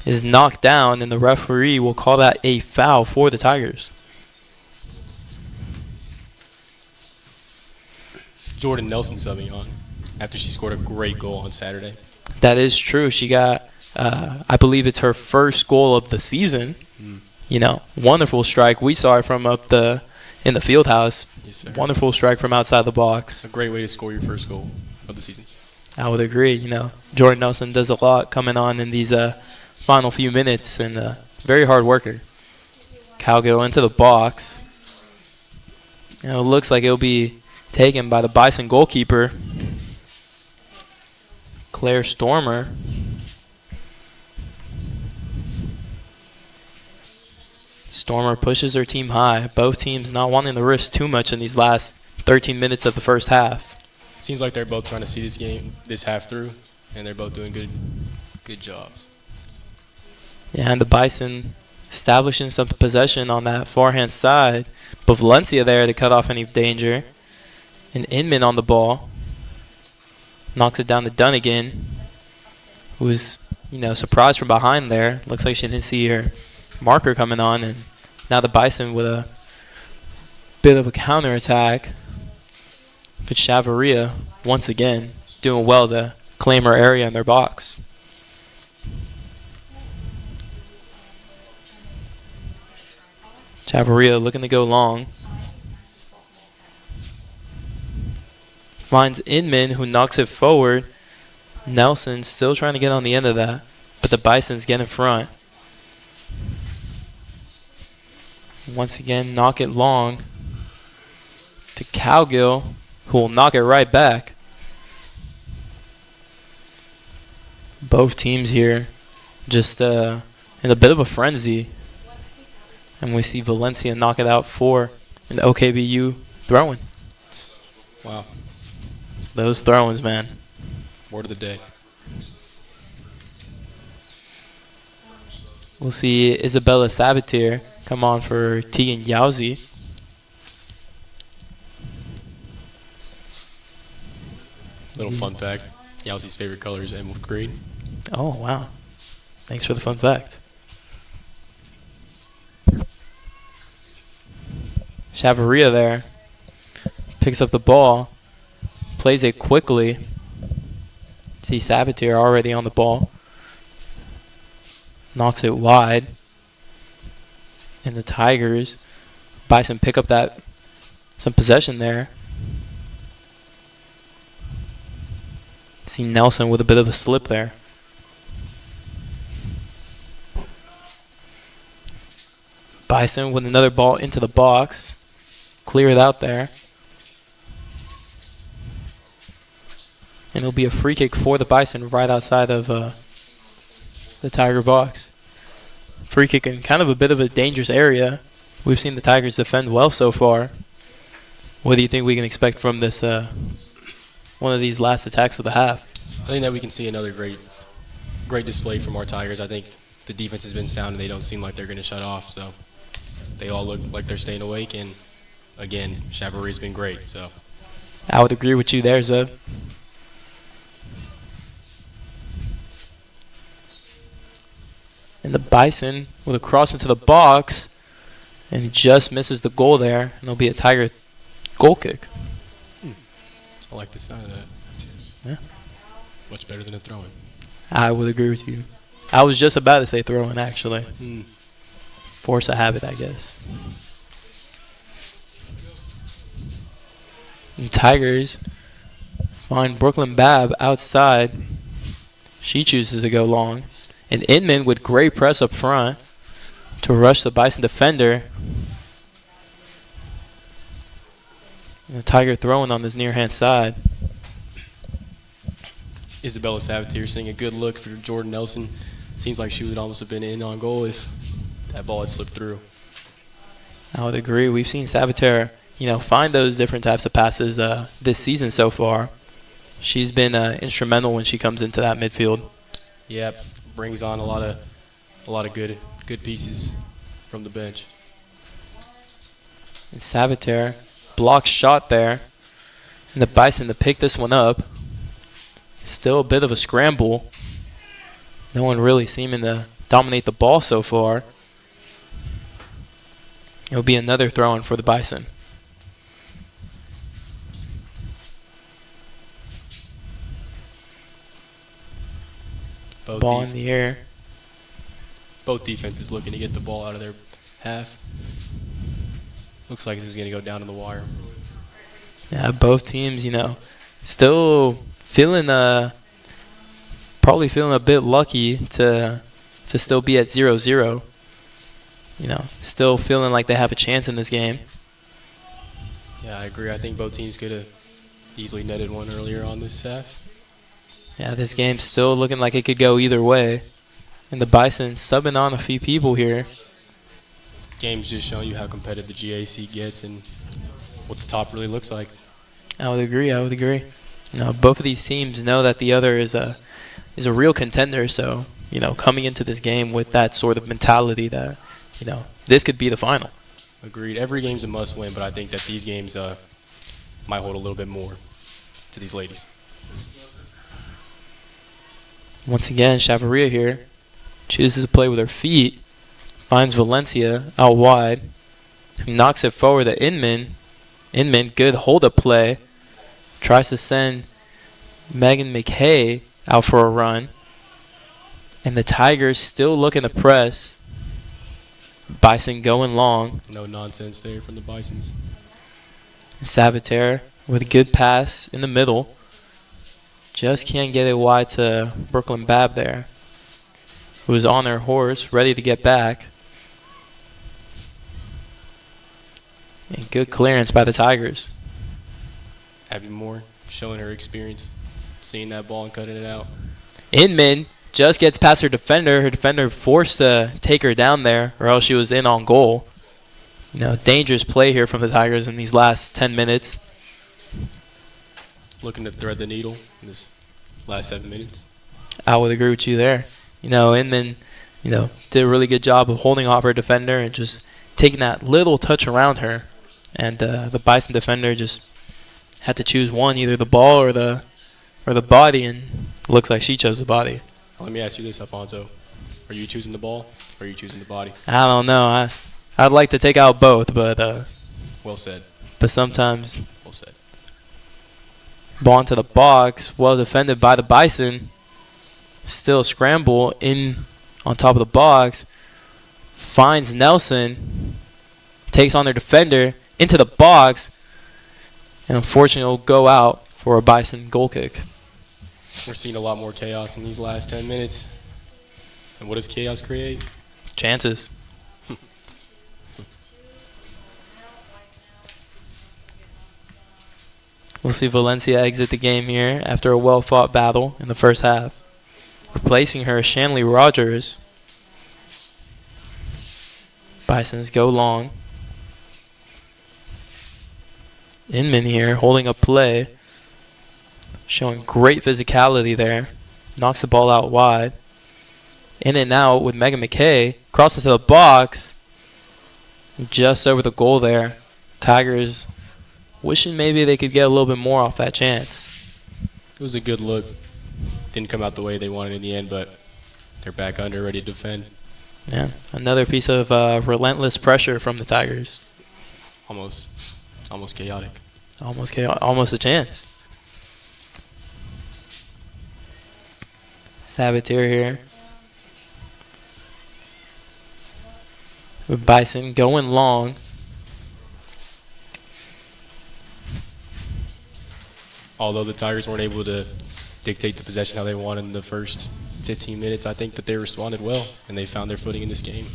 is knocked down, and the referee will call that a foul for the Tigers. Jordan Nelson subbing on after she scored a great goal on Saturday. That is true. She got, I believe it's her first goal of the season. Wonderful strike. We saw it from up in the field house. Yes, sir. Wonderful strike from outside the box. A great way to score your first goal of the season. I would agree. Jordan Nelson does a lot coming on in these final few minutes, and very hard worker. Cowgill into the box. It looks like it'll be taken by the Bison goalkeeper, Claire Stormer. Stormer pushes her team high. Both teams not wanting to risk too much in these last 13 minutes of the first half. Seems like they're both trying to see this half through, and they're both doing good jobs. Yeah, and the Bison establishing some possession on that forehand side. But Valencia there to cut off any danger. And Inman on the ball. Knocks it down to Dunnigan, who's, surprised from behind there. Looks like she didn't see her marker coming on, and now the Bison with a bit of a counterattack. But Chavaria, once again, doing well to claim her area in their box. Chavaria looking to go long. Finds Inman, who knocks it forward. Nelson still trying to get on the end of that, but the Bisons get in front. Once again, knock it long to Cowgill, who will knock it right back. Both teams here just in a bit of a frenzy. And we see Valencia knock it out for an OKBU throw-in. Wow. Those throw-ins, man. Word of the day. We'll see Isabella Sabatier come on for Tegan Yowzy. Little fun fact. Yowzy's favorite color is emerald green. Oh, wow. Thanks for the fun fact. Chavaria there. Picks up the ball. Plays it quickly. See Sabatier already on the ball. Knocks it wide. And the Tigers, Bison pick up some possession there. See Nelson with a bit of a slip there. Bison with another ball into the box. Clear it out there. And it'll be a free kick for the Bison right outside of the Tiger box. Free kick in kind of a bit of a dangerous area. We've seen the Tigers defend well so far. What do you think we can expect from this one of these last attacks of the half? I think that we can see another great display from our Tigers. I think the defense has been sound and they don't seem like they're going to shut off. So they all look like they're staying awake. And again, Chavarit's been great. So I would agree with you there, Zev. And the Bison with a cross into the box, and he just misses the goal there, and there'll be a Tiger goal kick. I like the sound of that. Yeah. Much better than a throw-in. I would agree with you. I was just about to say throw-in, actually. Force of habit, I guess. And Tigers find Brooklyn Bab outside. She chooses to go long. And Inman with great press up front to rush the Bison defender. And the Tiger throwing on this near-hand side. Isabella Sabatier seeing a good look for Jordan Nelson. Seems like she would almost have been in on goal if that ball had slipped through. I would agree. We've seen Sabatier, find those different types of passes this season so far. She's been instrumental when she comes into that midfield. Yep, brings on a lot of good pieces from the bench. And Sabatier blocks shot there. And the Bison to pick this one up. Still a bit of a scramble. No one really seeming to dominate the ball so far. It'll be another throw-in for the Bison. Ball in the air. Both defenses looking to get the ball out of their half. Looks like this is going to go down to the wire. Yeah, both teams, still feeling probably feeling a bit lucky to still be at 0-0. Still feeling like they have a chance in this game. Yeah, I agree. I think both teams could have easily netted one earlier on this half. Yeah, this game's still looking like it could go either way. And the Bison subbing on a few people here. Game's just showing you how competitive the GAC gets and what the top really looks like. I would agree. Both of these teams know that the other is a real contender. So, coming into this game with that sort of mentality that, this could be the final. Agreed. Every game's a must-win, but I think that these games might hold a little bit more to these ladies. Once again, Chavaria here chooses to play with her feet. Finds Valencia out wide. Who knocks it forward to Inman. Inman, good hold-up play. Tries to send Megan McKay out for a run. And the Tigers still looking to press. Bison going long. No nonsense there from the Bisons. Sabatier with a good pass in the middle. Just can't get it wide to Brooklyn Bab there. Who's on her horse, ready to get back. And good clearance by the Tigers. Abby Moore showing her experience, seeing that ball and cutting it out. Inman just gets past her defender. Her defender forced to take her down there, or else she was in on goal. Dangerous play here from the Tigers in these last 10 minutes. Looking to thread the needle in this last 7 minutes. I would agree with you there. Inman, did a really good job of holding off her defender and just taking that little touch around her. And the Bison defender just had to choose one, either the ball or the body, and it looks like she chose the body. Let me ask you this, Alfonso. Are you choosing the ball or are you choosing the body? I don't know. I'd like to take out both, but Well said. But sometimes Well said. ball into the box, well defended by the Bison. Still scramble in on top of the box. Finds Nelson. Takes on their defender into the box. And unfortunately will go out for a Bison goal kick. We're seeing a lot more chaos in these last 10 minutes. And what does chaos create? Chances. We'll see Valencia exit the game here after a well-fought battle in the first half. Replacing her, Shanley Rogers. Bisons go long. Inman here holding up play. Showing great physicality there. Knocks the ball out wide. In and out with Megan McKay. Crosses to the box. Just over the goal there. Tigers wishing maybe they could get a little bit more off that chance. It was a good look. Didn't come out the way they wanted in the end, but they're back under, ready to defend. Yeah, another piece of relentless pressure from the Tigers. Almost chaotic. Almost a chance. Saboteur here. With Bison going long. Although the Tigers weren't able to dictate the possession how they wanted in the first 15 minutes, I think that they responded well, and they found their footing in this game.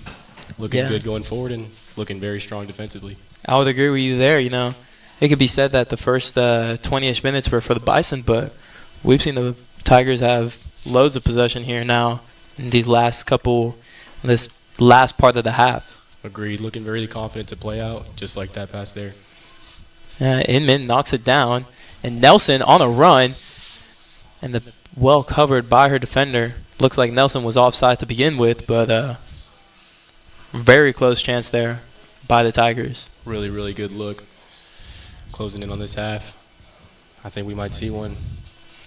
Looking good going forward and looking very strong defensively. I would agree with you there. You know, it could be said that the first 20-ish minutes were for the Bison, but we've seen the Tigers have loads of possession here now in this last part of the half. Agreed. Looking really confident to play out, just like that pass there. Inman knocks it down, and Nelson on a run, and well covered by her defender. Looks like Nelson was offside to begin with, but very close chance there by the Tigers. Really, really good look. Closing in on this half. I think we might see one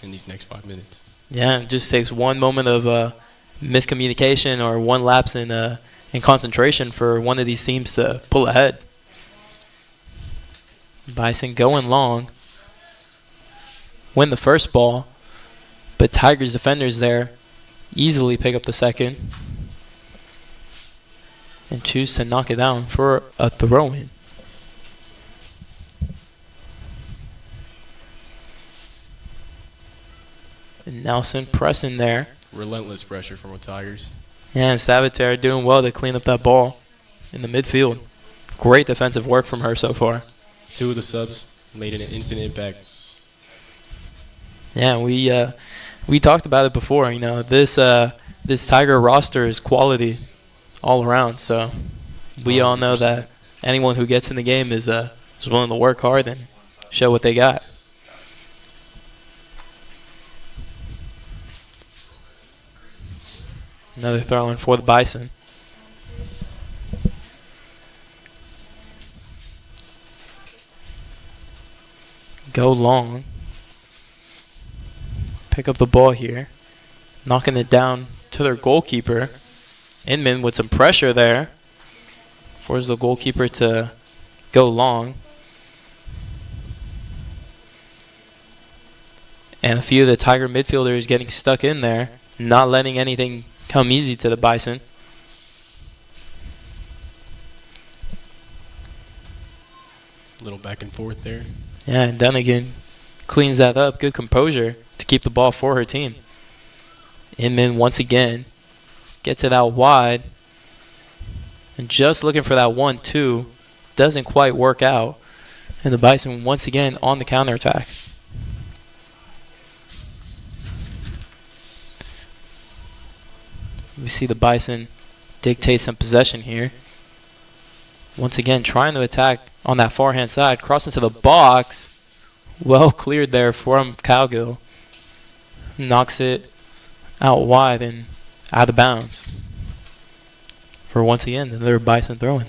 in these next 5 minutes. Yeah, it just takes one moment of miscommunication or one lapse in concentration for one of these teams to pull ahead. Bison going long. Win the first ball, but Tigers defenders there easily pick up the second and choose to knock it down for a throw-in. And Nelson pressing there. Relentless pressure from the Tigers. Yeah, and Saboteur doing well to clean up that ball in the midfield. Great defensive work from her so far. 2 of the subs made an instant impact. Yeah, we talked about it before. You know, this Tiger roster is quality all around. So we all know that anyone who gets in the game is willing to work hard and show what they got. Another throw-in for the Bison. Go long. Pick up the ball here. Knocking it down to their goalkeeper. Inman with some pressure there. Forces the goalkeeper to go long. And a few of the Tiger midfielders getting stuck in there. Not letting anything come easy to the Bison. A little back and forth there. Yeah, and Dunnigan cleans that up. Good composure to keep the ball for her team. Inman once again gets it out wide. And just looking for that 1-2. Doesn't quite work out. And the Bison once again on the counterattack. We see the Bison dictate some possession here. Once again, trying to attack on that far-hand side. Crossing to the box. Well cleared there from Calgill. Knocks it out wide and out of bounds. For once again, another Bison throw-in.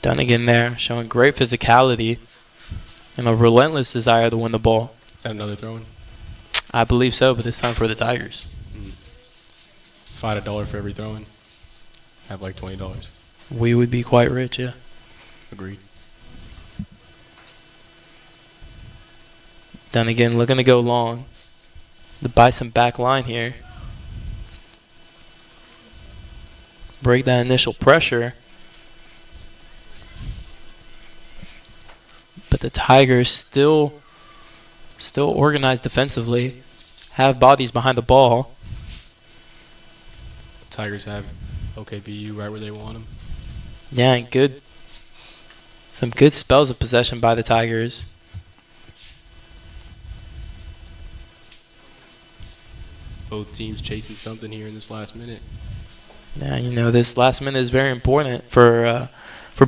Dunnigan there, showing great physicality and a relentless desire to win the ball. Is that another throw-in? I believe so, but this time for the Tigers. If I had $1 for every throw-in, I have like $20. We would be quite rich, yeah. Agreed. Dunnigan looking to go long. The Bison back line here. Break that initial pressure. But the Tigers still organized defensively, have bodies behind the ball. Tigers have OKBU right where they want them. Yeah, and some good spells of possession by the Tigers. Both teams chasing something here in this last minute. Yeah, you know, this last minute is very important for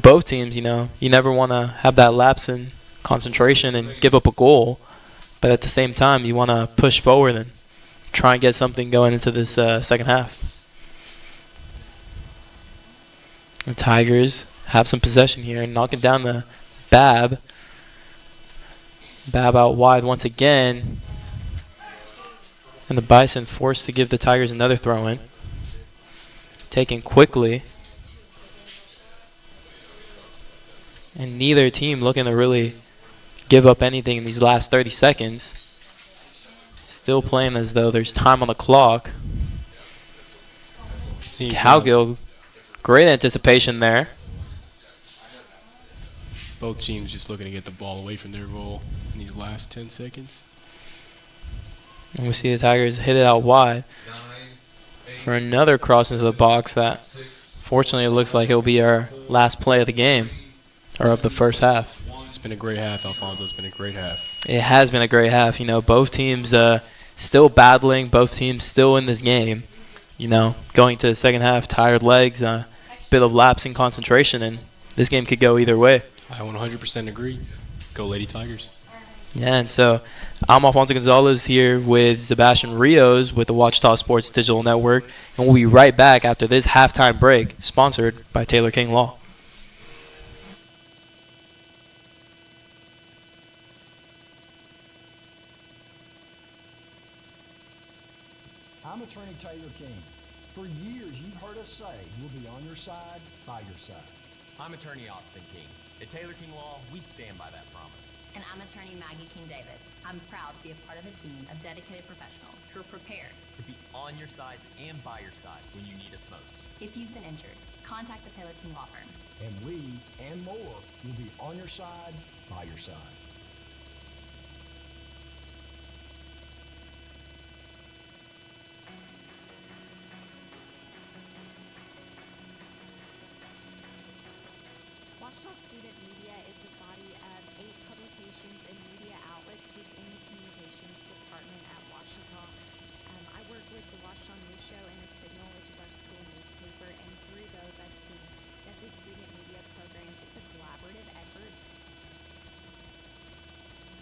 both teams. You know, you never want to have that lapse in concentration and give up a goal, but at the same time, you want to push forward and try and get something going into this second half. The Tigers have some possession here, knocking down the Bab. Bab out wide once again. And the Bison forced to give the Tigers another throw-in. Taken quickly. And neither team looking to really give up anything in these last 30 seconds. Still playing as though there's time on the clock. Cowgill, great anticipation there. Both teams just looking to get the ball away from their goal in these last 10 seconds. And we see the Tigers hit it out wide for another cross into the box that fortunately it looks like it'll be our last play of the game, or of the first half. It's been a great half, Alfonso. It's been a great half. It has been a great half. You know, both teams still battling, both teams still in this game. You know, going to the second half, tired legs, a bit of lapse in concentration, and this game could go either way. I 100% agree. Go Lady Tigers. Yeah, and so I'm Alfonso Gonzalez here with Sebastian Rios with the Ouachita Sports Digital Network, and we'll be right back after this halftime break, sponsored by Taylor King Law. I'm Attorney Taylor King. For years, you've heard us say we'll be on your side, by your side. I'm Attorney Austin King. At Taylor King Law, we stand by that promise. And I'm Attorney Maggie King Davis. I'm proud to be a part of a team of dedicated professionals who are prepared To be on your side and by your side when you need us most. if you've been injured. Contact the Taylor King Law Firm. And we, and more, will be on your side, by your side. Ouachita Student Media is a body of 8 publications and media outlets within the Communications Department at Ouachita. I work with the Ouachita News Show and the Signal, which is our school newspaper, and through those I've seen that this student media program is a collaborative effort.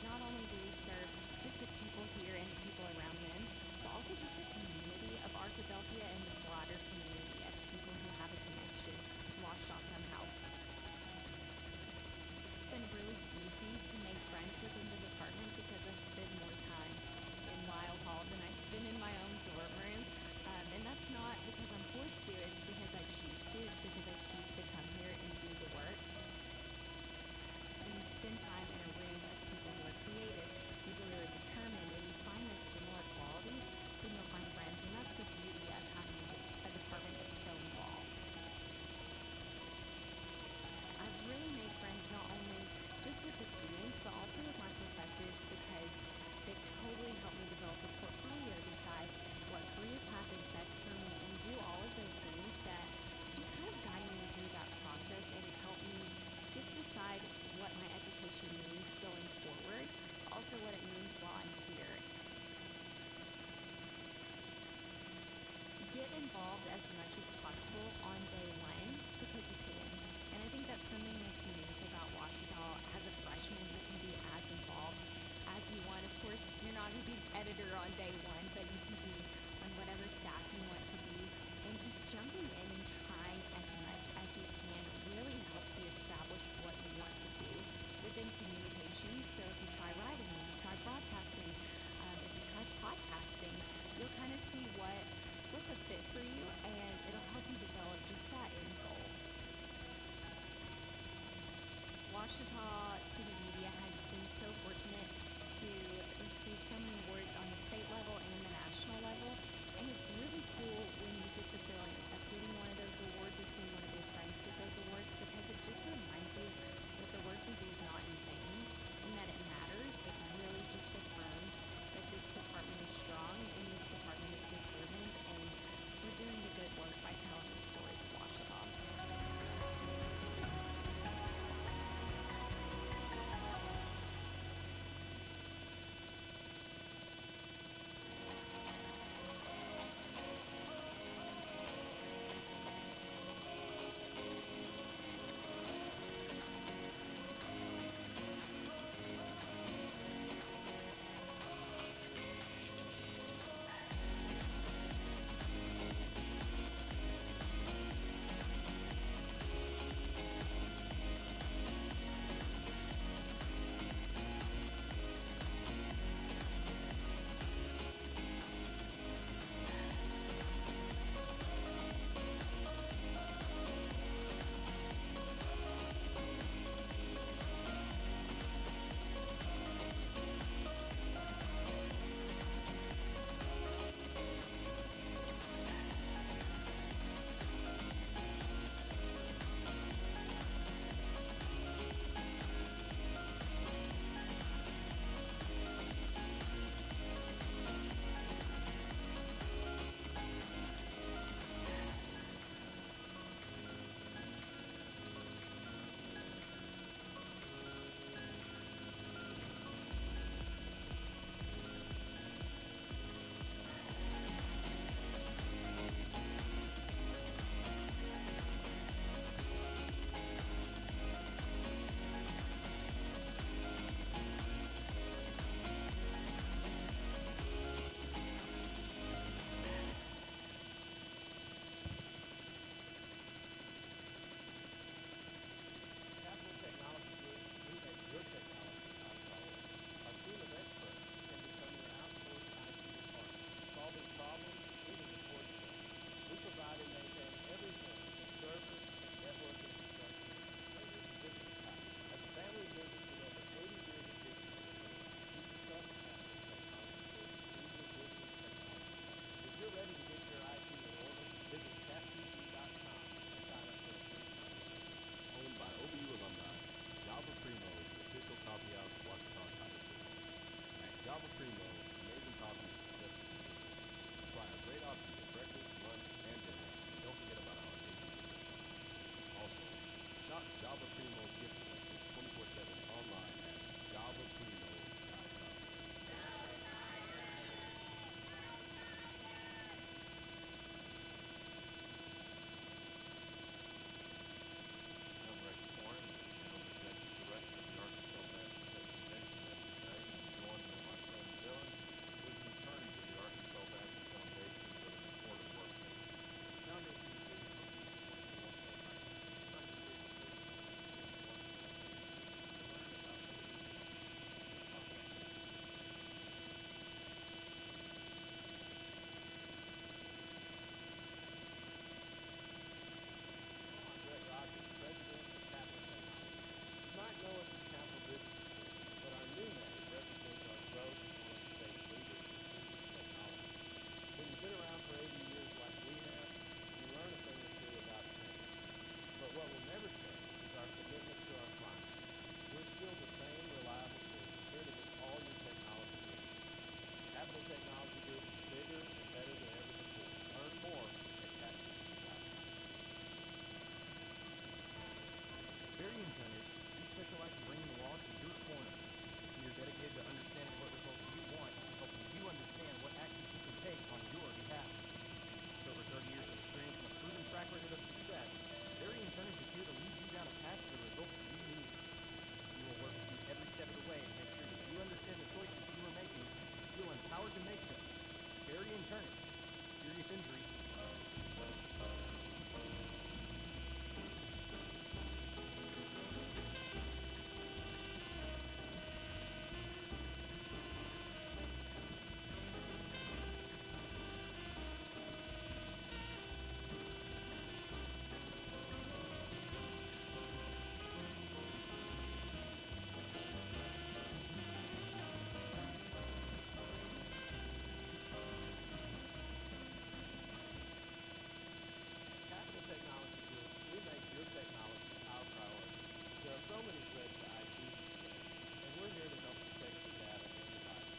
Not only do we serve just the people here and the people around them, but also just the community of Arkadelphia and the broader community of people who have a connection to Ouachita somehow. It's been really easy to make friends within the department because I spend more time in Lyle Hall than I spend in my own dorm room. And that's not because I'm forced to, it's because I choose to. It's because I choose to come here and do the work. When you spend time in a room of people who are creative, people who are determined, and you find those similar qualities, then you'll find friends. And that's the beauty of having a department that's so involved. I've really made friends not only just with the students, but also with my professors because they totally help me develop a portfolio, decide what career path is best for me, and do all of those things that just kind of guide me through that process and help me just decide what my education means going forward, but also what it means while I'm here. Get involved as much as possible on day one because you can. And I think that's something that's unique about Ouachita as a freshman. You can be as involved as you want. Of course, you're not going to be editor on day one, but you can be on whatever staff you want to be. And just jumping in and trying as much as you can really helps you establish what you want to do within communications. So if you try writing, if you try broadcasting, if you try podcasting, you'll kind of see what's a fit for you, and it'll help you develop just that end goal. Ouachita Student Media has been so fortunate to receive so many awards on the state level and the national level. injury. Capital Technology Group, we make your technology our priority. There are so many threats to IT these days, and we're here to help protect your data and devices.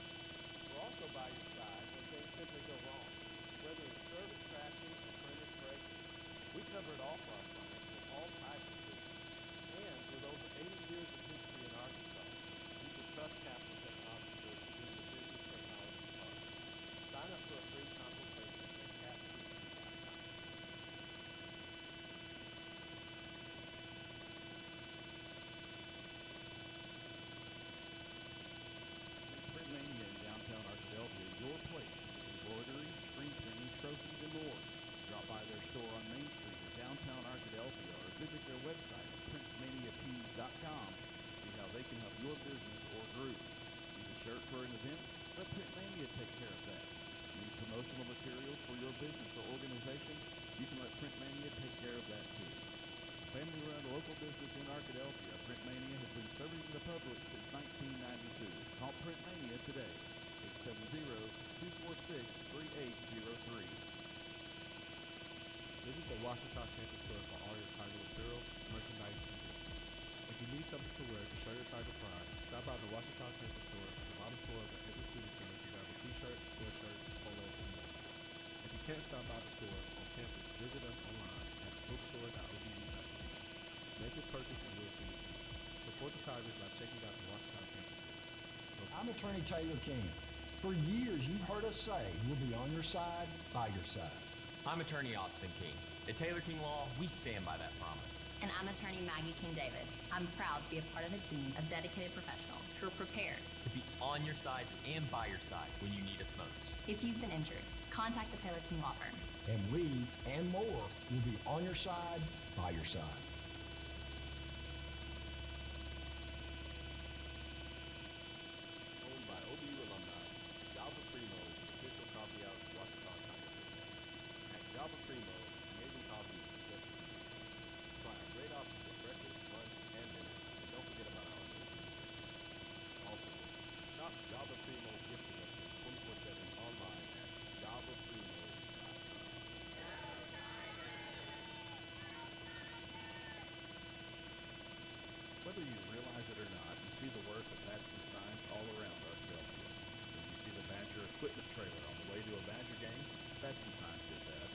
We're also by your side when things simply go wrong. Whether it's service crashing or printers breaking, we cover it all for our clients with all types of systems. And with over 80 years of history in Arkansas, you can trust Capital Technology Group to be your business technology partner. Sign up for a free consultation at capgroup.com. Print Mania in downtown Arkadelphia, your place for embroidery, screen printing, trophies, and more. Drop by their store on Main Street in downtown Arkadelphia or visit their website at printmaniatees.com to see how they can help your business or group. Need a shirt for an event? Let Print Mania take care of that. Need promotional materials for your business or organization? You can let Print Mania take care of that too. Family-run local business in Arkadelphia, Print Mania has been serving the public since 1992. Call Print Mania today, 870-246-3803. Visit the Washington Campus Store for all your Tiger apparel, merchandise, and gifts. If you need something to wear to show your Tiger pride, stop by the Washington Campus Store at the bottom floor of the Edward Student Center to grab a t-shirt, sweatshirt, polo, and more. If you can't stop by the store on campus, visit us online at bookstore.obd.com. Make your purchase and we'll see you soon. Support the Tigers by checking out the Washington Campus Store. I'm Attorney Taylor King. For years, you've heard us say we'll be on your side, by your side. I'm Attorney Austin King. At Taylor King Law, we stand by that promise. And I'm attorney Maggie King Davis. I'm proud to be a part of a team of dedicated professionals who are prepared To be on your side and by your side when you need us most. If you've been injured, contact the Taylor King Law Firm. And we, and more, will be on your side, by your side. Owned by OBU alumni, Java Primo is the official coffee house of Washington Tiger Football. At Java Primo, amazing coffee is just as easy. Try our great options for breakfast, lunch, and dinner, and don't forget about our unlimited dessert. Also, shop Java Primo's gift selection 24/7 online at javaprimo.com. Whether you realize it or not, you see the work of Badger signs all around Arkadelphia. When you see the Badger equipment trailer on the way to a Badger game, Badger signs did that.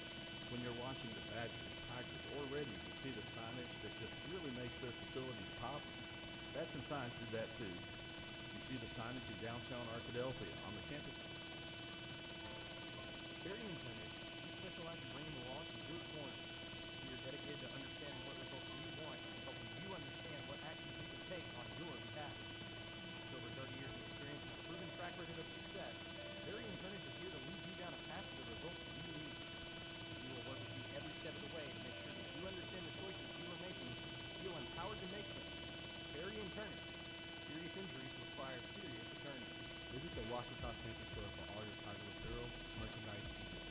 When you're watching the Badgers, Tigers, or Reddies, you see the signage that just really makes their facilities pop. Badger signs did that too. You see the signage in downtown Arkadelphia on the campus. Barry and Clinic, we specialize in bringing the law to your corner. We are dedicated to understanding what results you want and helping you understand what actions you can take on your behalf. With over 30 years of experience and a proven track record of success, Barry and Clinic is here to lead you down a path to the results you need. We will work with you every step of the way to make sure that you understand the choices you are making, feel empowered to make them. Barry and Clinic. Serious injuries require serious attorneys. Visit the Washington Campus Store for all your Tiger apparel, merchandise, and gifts.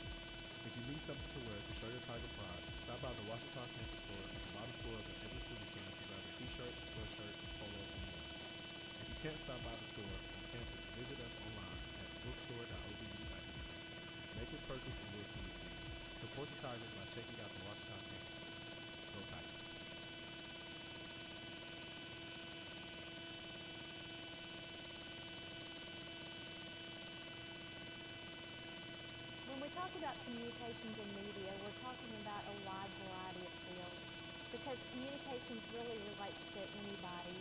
If you need something to wear to show your Tiger pride, stop by the Washington Campus Store at the bottom floor of the Edward Student Center to grab a t-shirt, sweatshirt, polo, and more. If you can't stop by the store on campus, visit us online at bookstore.obd.com. Make your purchase and we'll see you soon. Support the Tigers by checking out the Washington Campus Store. Go Tigers. When we talk about communications and media, we're talking about a wide variety of fields because communications really relates to anybody,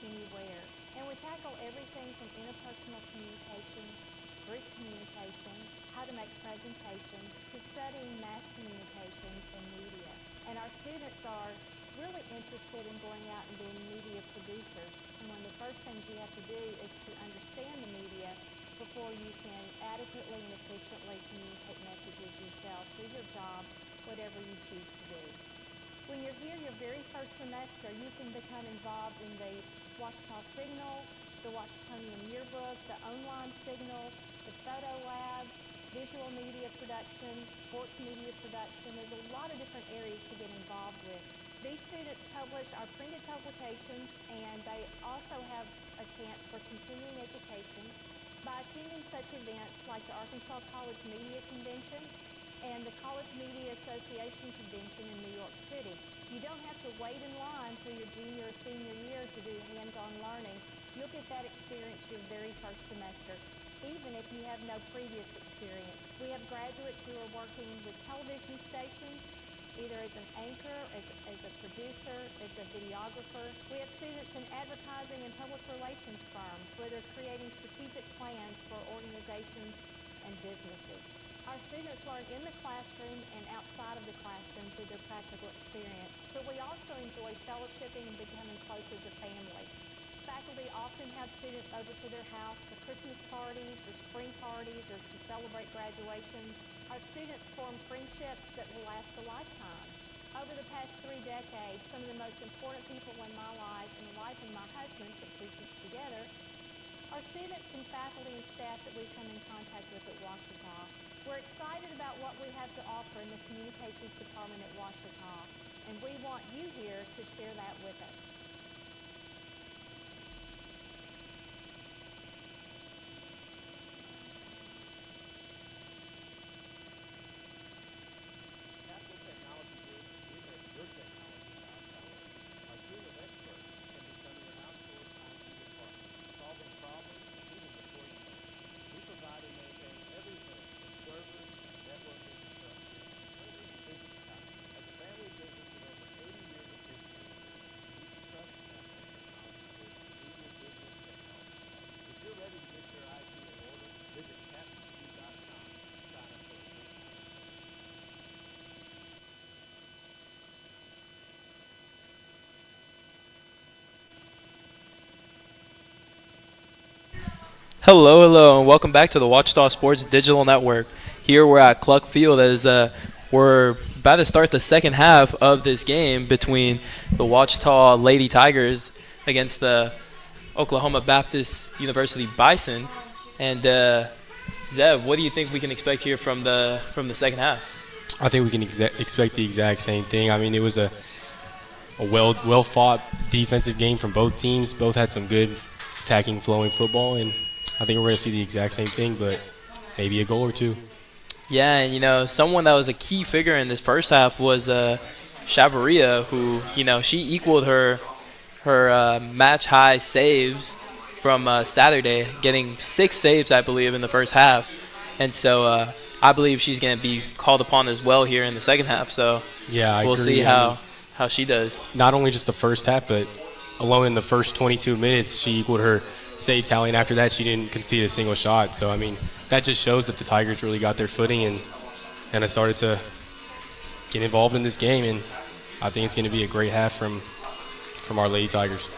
anywhere. And we tackle everything from interpersonal communication, group communication, how to make presentations, to studying mass communications and media. And our students are really interested in going out and being media producers. And one of the first things you have to do is to understand the media before you can adequately and efficiently communicate messages yourself. whatever you choose to do. When you're here your very first semester, you can become involved in the Ouachita Signal, the Washingtonian Yearbook, the online Signal, the photo lab, visual media production, sports media production. There's a lot of different areas to get involved with. These students publish our printed publications, and they also have a chance for continuing education by attending such events like the Arkansas College Media Convention and the College Media Association Convention in New York City. You don't have to wait in line till your junior or senior year to do hands-on learning. You'll get that experience your very first semester, even if you have no previous experience. We have graduates who are working with television stations, either as an anchor, as a producer, as a videographer. We have students in advertising and public relations firms where they're creating strategic plans for organizations and businesses. Our students learn in the classroom and outside of the classroom through their practical experience, but we also enjoy fellowshipping and becoming close as a family. Faculty often have students over to their house for Christmas parties or spring parties or to celebrate graduations. Our students form friendships that will last a lifetime. Over the past 3 decades, some of the most important people in my life and the life of my husband, since we teach together, are students and faculty and staff that we've come in contact with at Ouachita. We're excited about what we have to offer in the communications department at Ouachita, and we want you here to share that with us. Capital Technology Group, we make your technology power. Our team of experts can become your outsourced IT department, solving problems even before you know it. We provide and maintain everything from servers and network infrastructure to printing and business types. As a family business with over 80 years of history, you can trust Capital Technology Group to be your business technology partner. If you're ready to get your IT in order, visit captg.com to sign up for a free consultation. Hello, and welcome back to the Ouachita Sports Digital Network. Here we're at Cluck Field as we're about to start the second half of this game between the Ouachita Lady Tigers against the Oklahoma Baptist University Bison. And Zev, what do you think we can expect here from the second half? I think we can expect the exact same thing. I mean, it was a well fought defensive game from both teams. Both had some good attacking, flowing football, and I think we're going to see the exact same thing, but maybe a goal or two. Yeah, and, someone that was a key figure in this first half was Chavaria, who, she equaled her match-high saves from Saturday, getting 6 saves, I believe, in the first half. And so I believe she's going to be called upon as well here in the second half. So yeah, we'll agree. see how she does. Not only just the first half, but alone in the first 22 minutes, she equaled her save tally, and after that she didn't concede a single shot. So I mean, that just shows that the Tigers really got their footing and kind of started to get involved in this game, and I think it's going to be a great half from our Lady Tigers.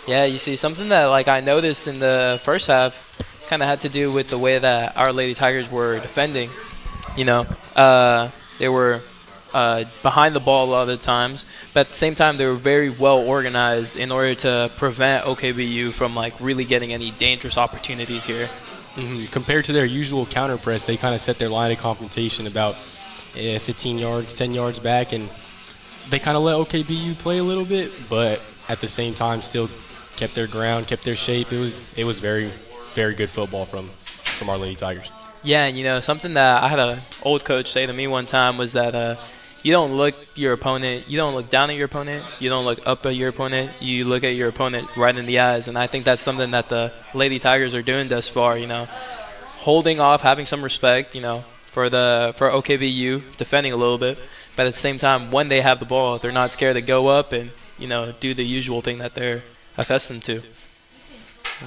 Yeah, you see, something that I noticed in the first half kind of had to do with the way that our Lady Tigers were defending. They were behind the ball a lot of the times, but at the same time they were very well organized in order to prevent OKBU from really getting any dangerous opportunities here. Mm-hmm. Compared to their usual counter press, they kind of set their line of confrontation about 15 yards, 10 yards back, and they kind of let OKBU play a little bit, but at the same time still kept their ground, kept their shape. It was very, very good football from our Lady Tigers. Yeah, and something that I had an old coach say to me one time was that you don't look down at your opponent, you don't look up at your opponent, you look at your opponent right in the eyes. And I think that's something that the Lady Tigers are doing thus far, holding off, having some respect, for OKBU, defending a little bit, but at the same time, when they have the ball, they're not scared to go up and, do the usual thing that they're accustomed to.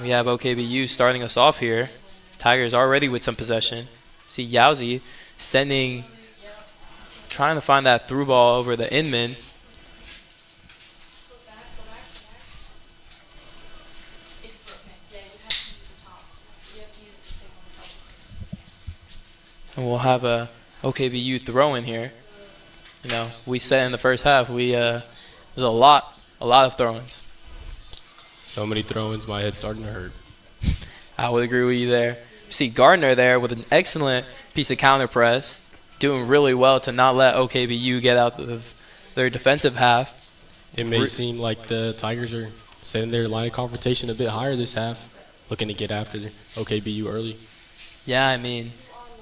We have OKBU starting us off here. Tigers already with some possession. See Yowzy trying to find that through ball over the Inman. And we'll have a OKBU throw in here. we said in the first half, there's a lot of throw-ins. So many throw-ins, my head's starting to hurt. I would agree with you there. You see Gardner there with an excellent piece of counter press, doing really well to not let OKBU get out of their defensive half. It may seem like the Tigers are setting their line of confrontation a bit higher this half, looking to get after OKBU early. Yeah, I mean,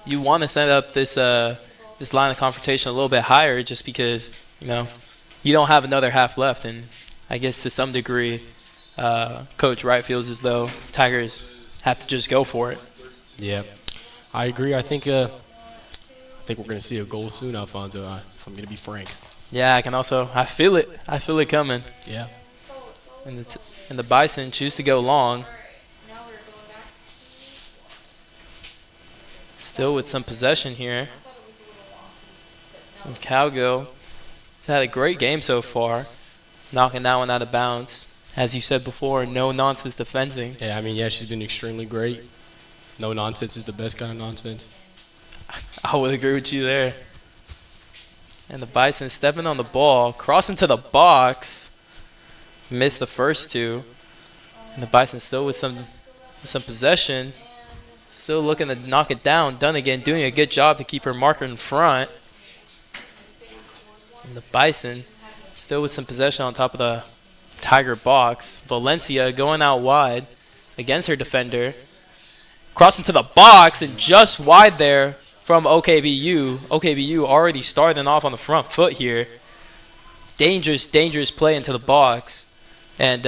you want to set up this line of confrontation a little bit higher just because, you don't have another half left. And I guess to some degree, Coach Wright feels as though Tigers have to just go for it. Yeah, I agree. I think we're going to see a goal soon, Alfonso, if I'm going to be frank. Yeah, I feel it. I feel it coming. Yeah. And the Bison choose to go long. Still with some possession here. And Calgill has had a great game so far, knocking that one out of bounds. As you said before, no nonsense defending. Yeah, she's been extremely great. No nonsense is the best kind of nonsense. I would agree with you there. And the Bison stepping on the ball, crossing to the box. Missed the first two. And the Bison still with some possession. Still looking to knock it down. Dunnigan doing a good job to keep her marker in front. And the Bison still with some possession on top of the Tiger box. Valencia going out wide against her defender. Crossing to the box and just wide there from OKBU. OKBU already starting off on the front foot here. Dangerous play into the box. And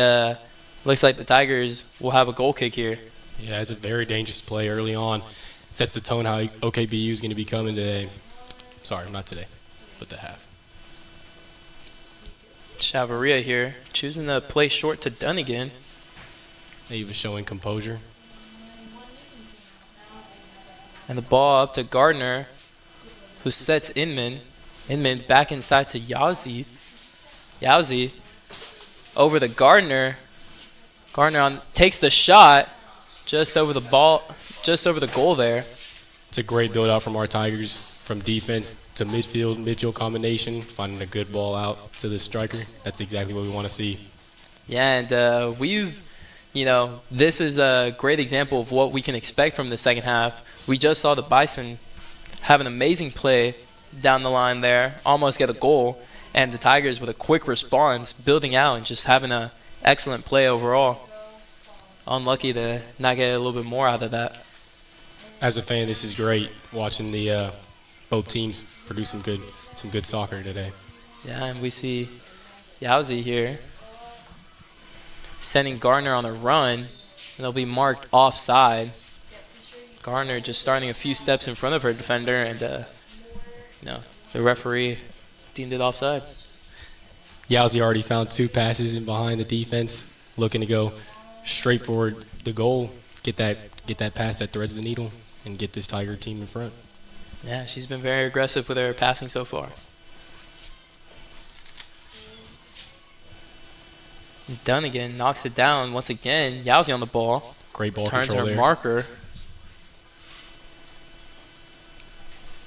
looks like the Tigers will have a goal kick here. Yeah, it's a very dangerous play early on. Sets the tone how OKBU is going to be coming today. Sorry, not today, but the half. Chavarria here, choosing to play short to Dunnigan. He was showing composure. And the ball up to Gardner, who sets Inman. Inman back inside to Yowzi. Yowzi over the Gardner. Gardner takes the shot just over the goal there. It's a great build out from our Tigers, from defense to midfield combination, finding a good ball out to the striker. That's exactly what we want to see. Yeah, and this is a great example of what we can expect from the second half. We just saw the Bison have an amazing play down the line there, almost get a goal, and the Tigers with a quick response, building out and just having an excellent play overall. Unlucky to not get a little bit more out of that. As a fan, this is great watching the both teams produce some good soccer today. Yeah, and we see Yowzi here sending Gardner on a run, and they'll be marked offside. Gardner just starting a few steps in front of her defender, and the referee deemed it offside. Yowzi already found two passes in behind the defense, looking to go straight forward the goal, get that pass that threads the needle, and get this Tiger team in front. Yeah, she's been very aggressive with her passing so far. Dunnigan knocks it down once again. Yowzi on the ball. Great ball turns control her there. Marker.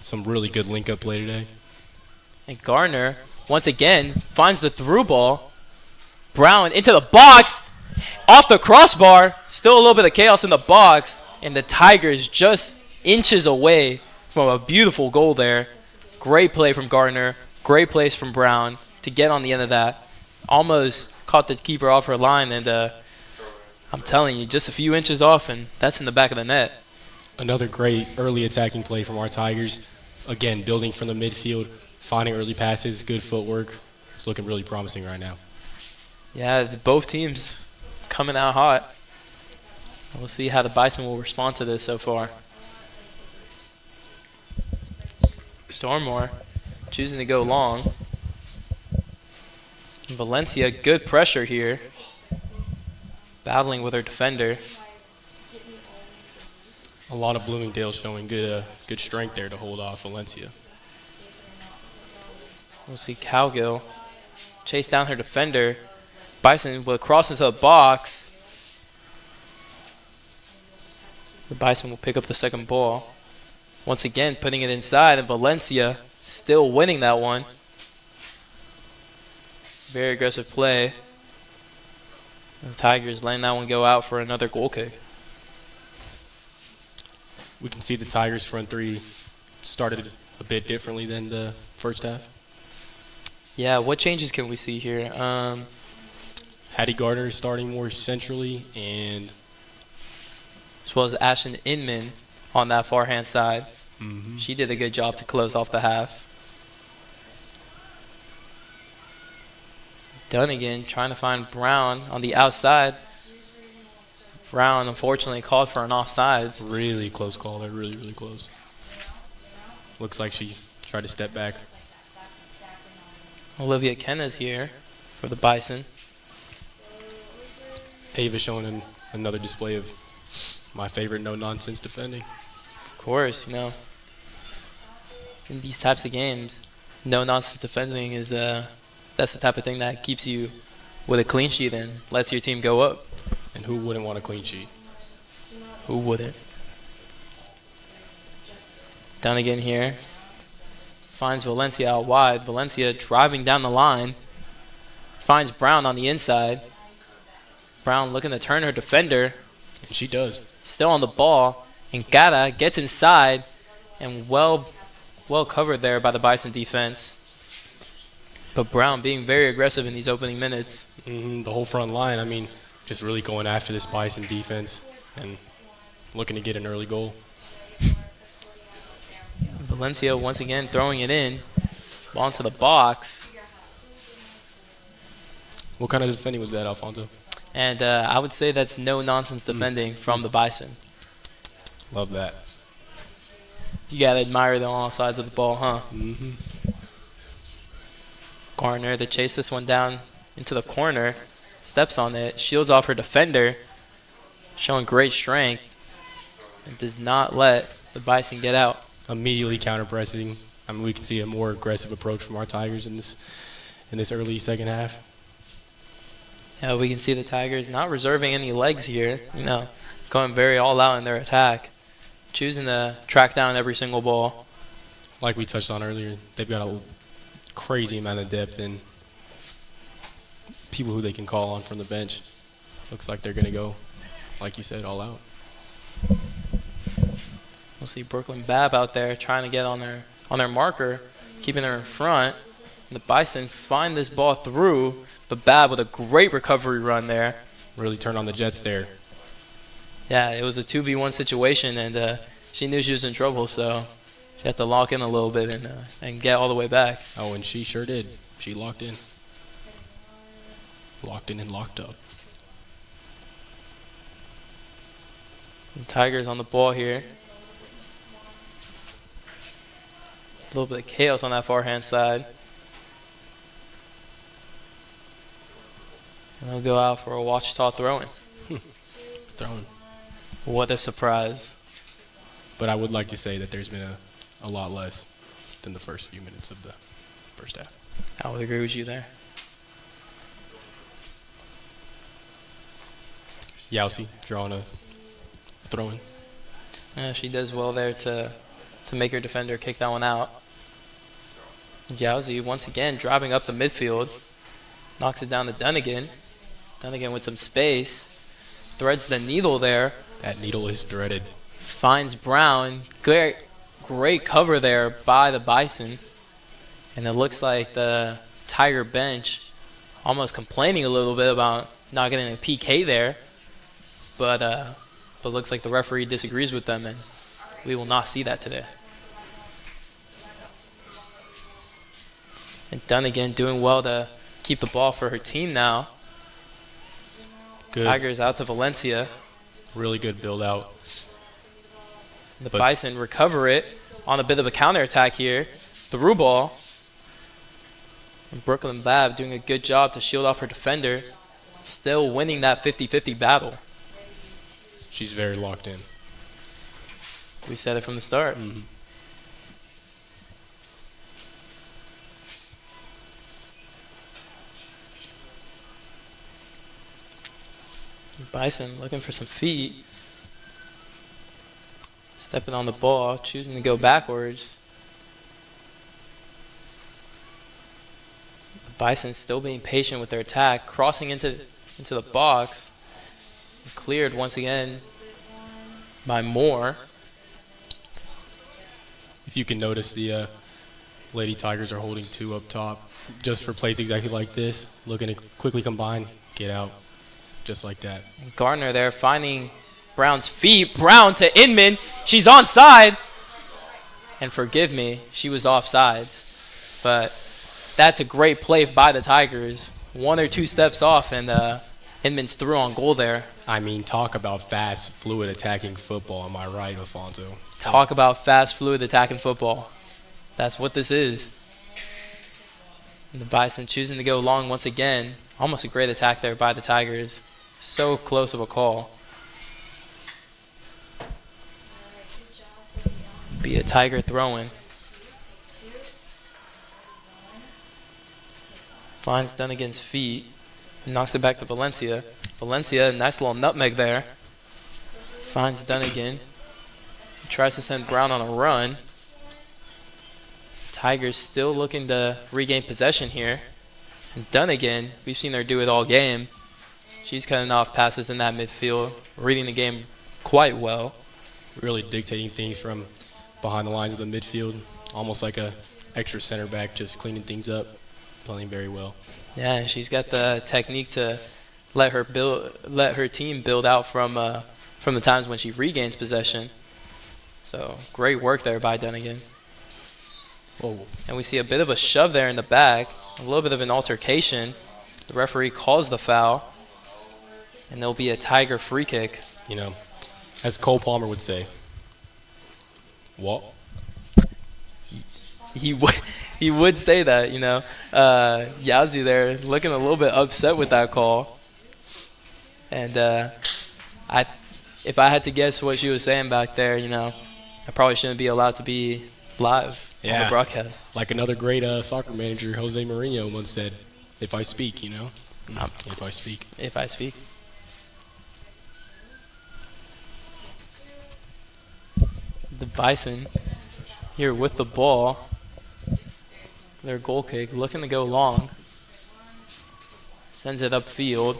Some really good link-up play today. And Gardner, once again, finds the through ball. Brown into the box. Off the crossbar. Still a little bit of chaos in the box. And the Tigers just inches away from a beautiful goal there. Great play from Gardner. Great place from Brown to get on the end of that. Almost caught the keeper off her line. And I'm telling you, just a few inches off, and that's in the back of the net. Another great early attacking play from our Tigers. Again, building from the midfield, finding early passes, good footwork. It's looking really promising right now. Yeah, both teams coming out hot. We'll see how the Bison will respond to this so far. Stormore choosing to go long. Valencia, good pressure here. Battling with her defender. A lot of Bloomingdale showing good strength there to hold off Valencia. We'll see Calgill chase down her defender. Bison will cross into the box. The Bison will pick up the second ball. Once again, putting it inside, and Valencia still winning that one. Very aggressive play. And the Tigers letting that one go out for another goal kick. We can see the Tigers' front three started a bit differently than the first half. Yeah, what changes can we see here? Hattie Gardner starting more centrally, and as well as Ashton Inman on that far hand side. She did a good job to close off the half. Dunnigan trying to find Brown on the outside. Brown unfortunately called for an offsides. Really close call there, really, really close. Looks like she tried to step back. Olivia Kenna's here for the Bison. Ava showing another display of my favorite no-nonsense defending. Of course, you know, in these types of games, no-nonsense defending is that's the type of thing that keeps you with a clean sheet and lets your team go up. And who wouldn't want a clean sheet? Who wouldn't? Dunnigan here. Finds Valencia out wide. Valencia driving down the line. Finds Brown on the inside. Brown looking to turn her defender. And she does. Still on the ball. And Gata gets inside and well covered there by the Bison defense. But Brown being very aggressive in these opening minutes. The whole front line, I mean, just really going after this Bison defense and looking to get an early goal. Valencia once again throwing it in. Ball into the box. What kind of defending was that, Alfonso? And I would say that's no-nonsense defending from the Bison. Love that. You got to admire them on all sides of the ball, huh? Garner to chase this one down into the corner. Steps on it. Shields off her defender. Showing great strength. And does not let the Bison get out. Immediately counter-pressing. I mean, we can see a more aggressive approach from our Tigers in this early second half. Yeah, we can see the Tigers not reserving any legs here. You know, going very all out in their attack. Choosing to track down every single ball. Like we touched on earlier, they've got a crazy amount of depth and people who they can call on from the bench. Looks like they're going to go, like you said, all out. We'll see Brooklyn Babb out there trying to get on their marker, keeping her in front. And the Bison find this ball through, but Babb with a great recovery run there. Really turned on the Jets there. Yeah, it was a 2v1 situation, and she knew she was in trouble, so she had to lock in a little bit and get all the way back. Oh, and she sure did. She locked in. Locked in and locked up. And Tigers on the ball here. A little bit of chaos on that far-hand side. And they'll go out for a Ouachita throw-in. Throw-in. What a surprise. But I would like to say that there's been a lot less than the first few minutes of the first half. I would agree with you there. Yowsi drawing a throw-in. Yeah, she does well there to make her defender kick that one out. Yowsi once again driving up the midfield. Knocks it down to Dunnigan. Dunnigan with some space. Threads the needle there. That needle is threaded. Finds Brown. Great cover there by the Bison. And it looks like the Tiger bench almost complaining a little bit about not getting a PK there. But looks like the referee disagrees with them, and we will not see that today. And Dunnigan doing well to keep the ball for her team now. Good. Tigers out to Valencia. Really good build out. The Bison recover it on a bit of a counterattack here. Through ball. And Brooklyn Babb doing a good job to shield off her defender. Still winning that 50-50 battle. She's very locked in. We said it from the start. Bison looking for some feet. Stepping on the ball, choosing to go backwards. Bison still being patient with their attack, crossing into the box. Cleared once again by Moore. If you can notice, the Lady Tigers are holding 2 up top just for plays exactly like this, looking to quickly combine, get out, just like that. And Gardner there finding Brown's feet. Brown to Inman. She's onside. And forgive me, she was offsides. But that's a great play by the Tigers. 1 or 2 steps off, and Inman's through on goal there. I mean, talk about fast, fluid attacking football. Am I right, Alfonso? Talk about fast, fluid attacking football. That's what this is. And the Bison choosing to go long once again. Almost a great attack there by the Tigers. So close of a call. Be a Tiger throw-in. Finds Dunnigan's feet. Knocks it back to Valencia. Valencia, nice little nutmeg there. Finds Dunnigan. Tries to send Brown on a run. Tigers still looking to regain possession here. And Dunnigan, we've seen her do it all game. She's cutting off passes in that midfield, reading the game quite well. Really dictating things from behind the lines of the midfield. Almost like a extra center back, just cleaning things up. Playing very well. Yeah, and she's got the technique to let her team build out from the times when she regains possession. So great work there by Dunnigan. Oh. And we see a bit of a shove there in the back, a little bit of an altercation. The referee calls the foul, and there'll be a Tiger free kick. You know, as Cole Palmer would say, what? He would say that, you know. Yazzie there looking a little bit upset with that call. And if I had to guess what she was saying back there, you know, I probably shouldn't be allowed to be live on the broadcast. Like another great soccer manager, Jose Mourinho, once said, if I speak, you know. If I speak. If I speak. The Bison here with the ball. Their goal kick, looking to go long. Sends it upfield.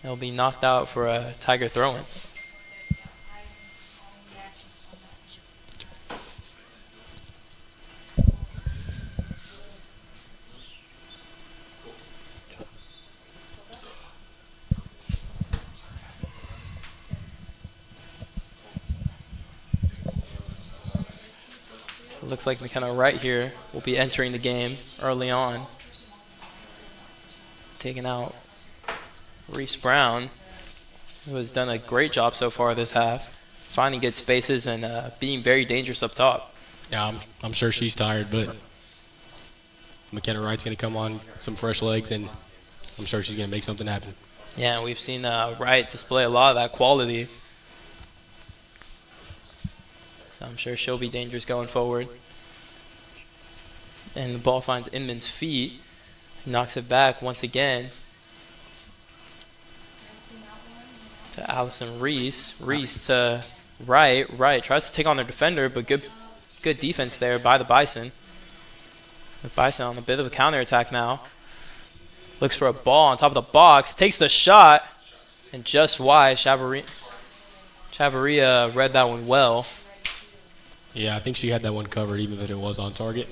It'll be knocked out for a Tiger throw-in. Looks like McKenna Wright here will be entering the game early on. Taking out Reese Brown, who has done a great job so far this half, finding good spaces and being very dangerous up top. Yeah, I'm sure she's tired, but McKenna Wright's going to come on some fresh legs, and I'm sure she's going to make something happen. Yeah, we've seen Wright display a lot of that quality. So I'm sure she'll be dangerous going forward. And the ball finds Inman's feet. Knocks it back once again to Allison Reese. Reese to Wright. Wright tries to take on their defender, but good defense there by the Bison. The Bison on a bit of a counterattack now. Looks for a ball on top of the box. Takes the shot. And just wide. Chavarria read that one well. Yeah, I think she had that one covered even if it was on target.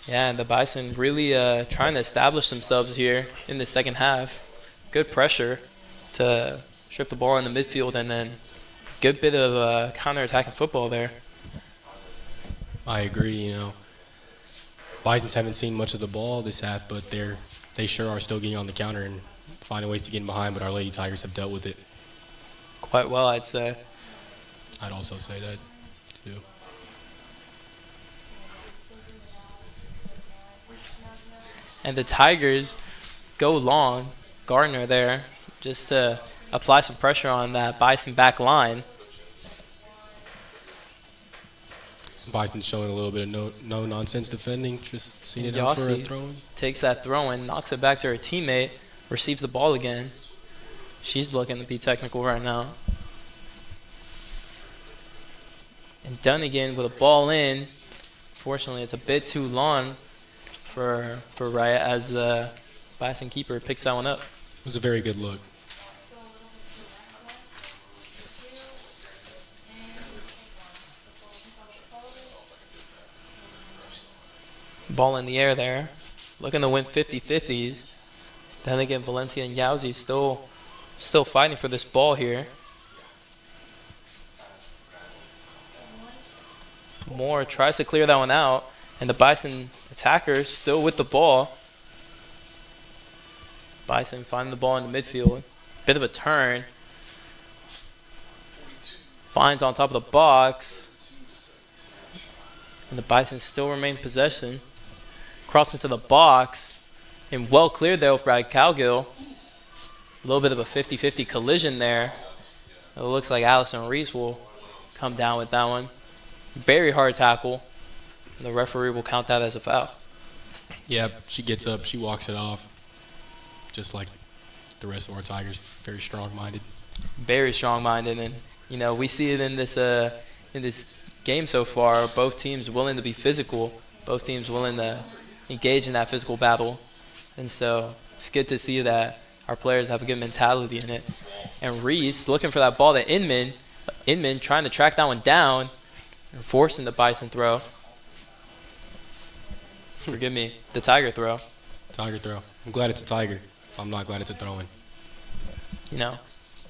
Yeah, and the Bison really trying to establish themselves here in the second half. Good pressure to strip the ball in the midfield, and then good bit of counter-attacking football there. I agree, you know. Bisons haven't seen much of the ball this half, but they sure are still getting on the counter and finding ways to get in behind, but our Lady Tigers have dealt with it. Quite well, I'd say. I'd also say that, too. And the Tigers go long. Gardner there just to apply some pressure on that Bison back line. Bison's showing a little bit of no-nonsense defending, just seeing it out for a throw-in. Takes that throw-in, knocks it back to her teammate, receives the ball again. She's looking to be technical right now. And Dunnigan with a ball in Unfortunately, it's a bit too long for Riot as the Bison keeper picks that one up. It was a very good look. Ball in the air there. Looking to win 50-50s. Then again, Valencia and Yowzi still fighting for this ball here. Moore tries to clear that one out, and the Bison attacker still with the ball. Bison finding the ball in the midfield. Bit of a turn. Finds on top of the box. And the Bison still remain possession. Cross into the box. And well cleared there by Calgill. A little bit of a 50-50 collision there. It looks like Allison Reese will come down with that one. Very hard tackle. And the referee will count that as a foul. Yeah, she gets up, she walks it off. Just like the rest of our Tigers, very strong-minded. Very strong-minded, and you know we see it in this game so far. Both teams willing to be physical, both teams willing to engage in that physical battle, and so it's good to see that our players have a good mentality in it. And Reese looking for that ball to Inman. Inman trying to track that one down and forcing the Bison throw. Forgive me, the Tiger throw. Tiger throw. I'm glad it's a Tiger. I'm not glad it's a throw-in. You know,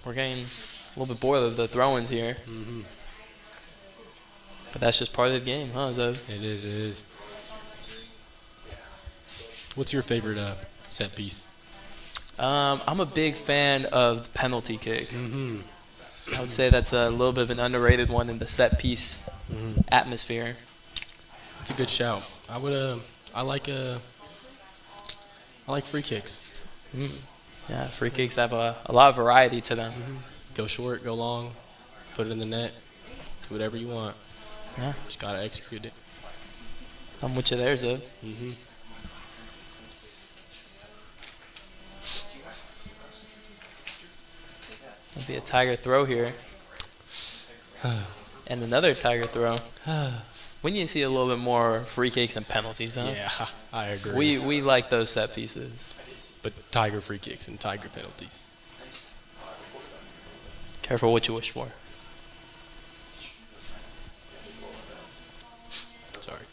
we're getting a little bit bored of the throw-ins here. Mm-hmm. But that's just part of the game, huh, Zev? It is. What's your favorite set piece? I'm a big fan of the penalty kick. Mm-hmm. I would say that's a little bit of an underrated one in the set piece atmosphere. It's a good shout. I like free kicks. Yeah, free kicks have a lot of variety to them. Go short, go long, put it in the net, do whatever you want. Yeah. Just gotta execute it. I'm with you there, Zev. It'll be a Tiger throw here. And another Tiger throw. We need to see a little bit more free kicks and penalties, huh? Yeah, I agree. We like those set pieces. But Tiger free kicks and Tiger penalties. Careful what you wish for. Sorry.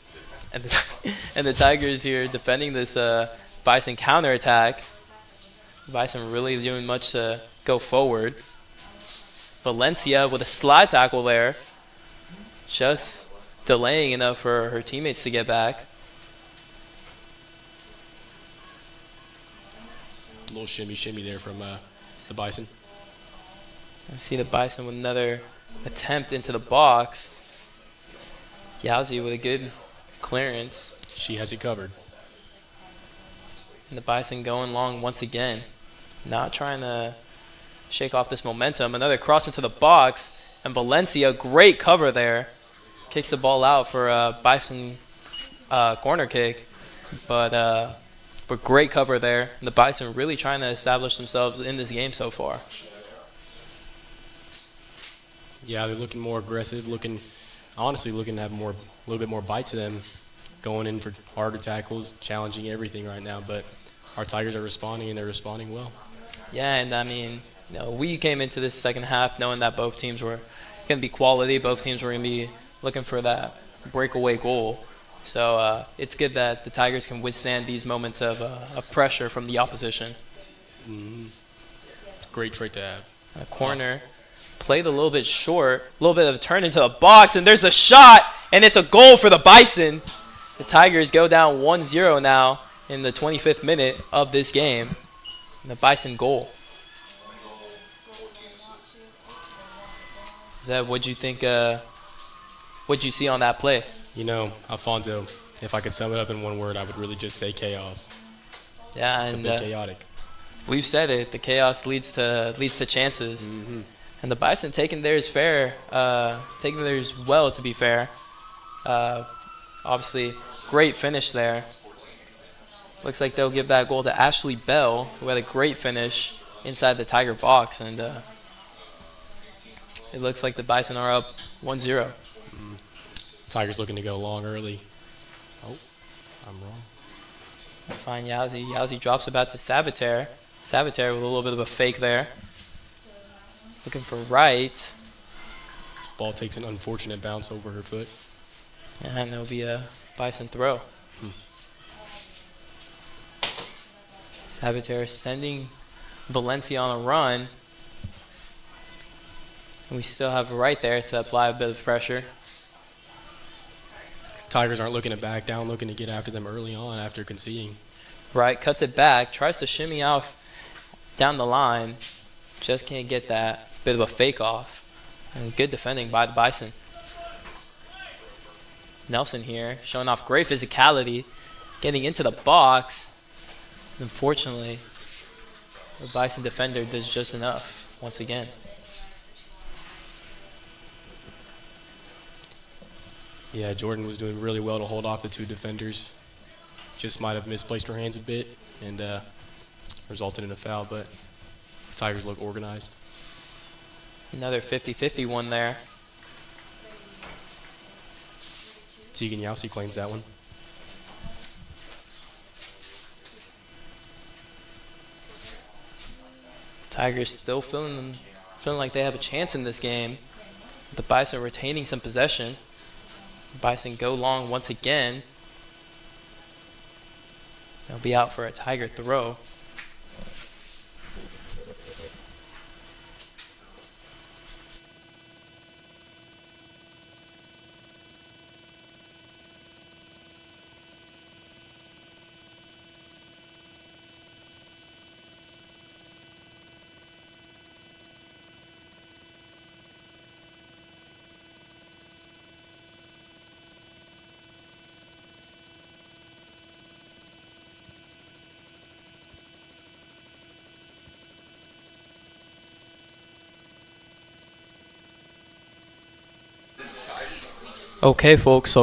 And the Tigers here defending this Bison counterattack. Bison really doing much to go forward. Valencia with a slide tackle there. Just delaying enough for her teammates to get back. A little shimmy there from the Bison. I see the Bison with another attempt into the box. Yowzi with a good clearance. She has it covered. And the Bison going long once again. Not trying to shake off this momentum. Another cross into the box. And Valencia, great cover there. Kicks the ball out for a Bison corner kick. But great cover there. And the Bison really trying to establish themselves in this game so far. Yeah, they're looking more aggressive, honestly looking to have a little bit more bite to them, going in for harder tackles, challenging everything right now. But our Tigers are responding, and they're responding well. Yeah, and I mean, you know, we came into this second half knowing that both teams were going to be quality. Both teams were going to be looking for that breakaway goal. So it's good that the Tigers can withstand these moments of pressure from the opposition. Great trait to have. A corner. Played a little bit short. A little bit of a turn into the box. And there's a shot. And it's a goal for the Bison. The Tigers go down 1-0 now in the 25th minute of this game. And the Bison goal. Zev, what'd you think? What'd you see on that play? You know, Alfonso, if I could sum it up in one word, I would really just say chaos. Yeah, it's and a bit chaotic. We've said it. The chaos leads to chances, and the Bison taking theirs fair, taking theirs well. To be fair, obviously, great finish there. Looks like they'll give that goal to Ashley Bell, who had a great finish inside the Tiger box, and it looks like the Bison are up 1-0. Tigers looking to go long early. Oh, I'm wrong. Fine, Yowzy. Yowzy drops it back to Sabater. Sabater with a little bit of a fake there. Looking for right. Ball takes an unfortunate bounce over her foot. And there'll be a Bison throw. Sabater sending Valencia on a run. And we still have right there to apply a bit of pressure. Tigers aren't looking to back down, looking to get after them early on after conceding. Right, cuts it back, tries to shimmy out down the line. Just can't get that bit of a fake off. And good defending by the Bison. Nelson here showing off great physicality, getting into the box. Unfortunately, the Bison defender does just enough once again. Yeah, Jordan was doing really well to hold off the two defenders. Just might have misplaced her hands a bit and resulted in a foul, but the Tigers look organized. Another 50-50 one there. Tegan Yowzy claims that one. Tigers still feeling like they have a chance in this game. The Bison retaining some possession. Bison go long once again. They'll be out for a Tiger throw. Okay, folks,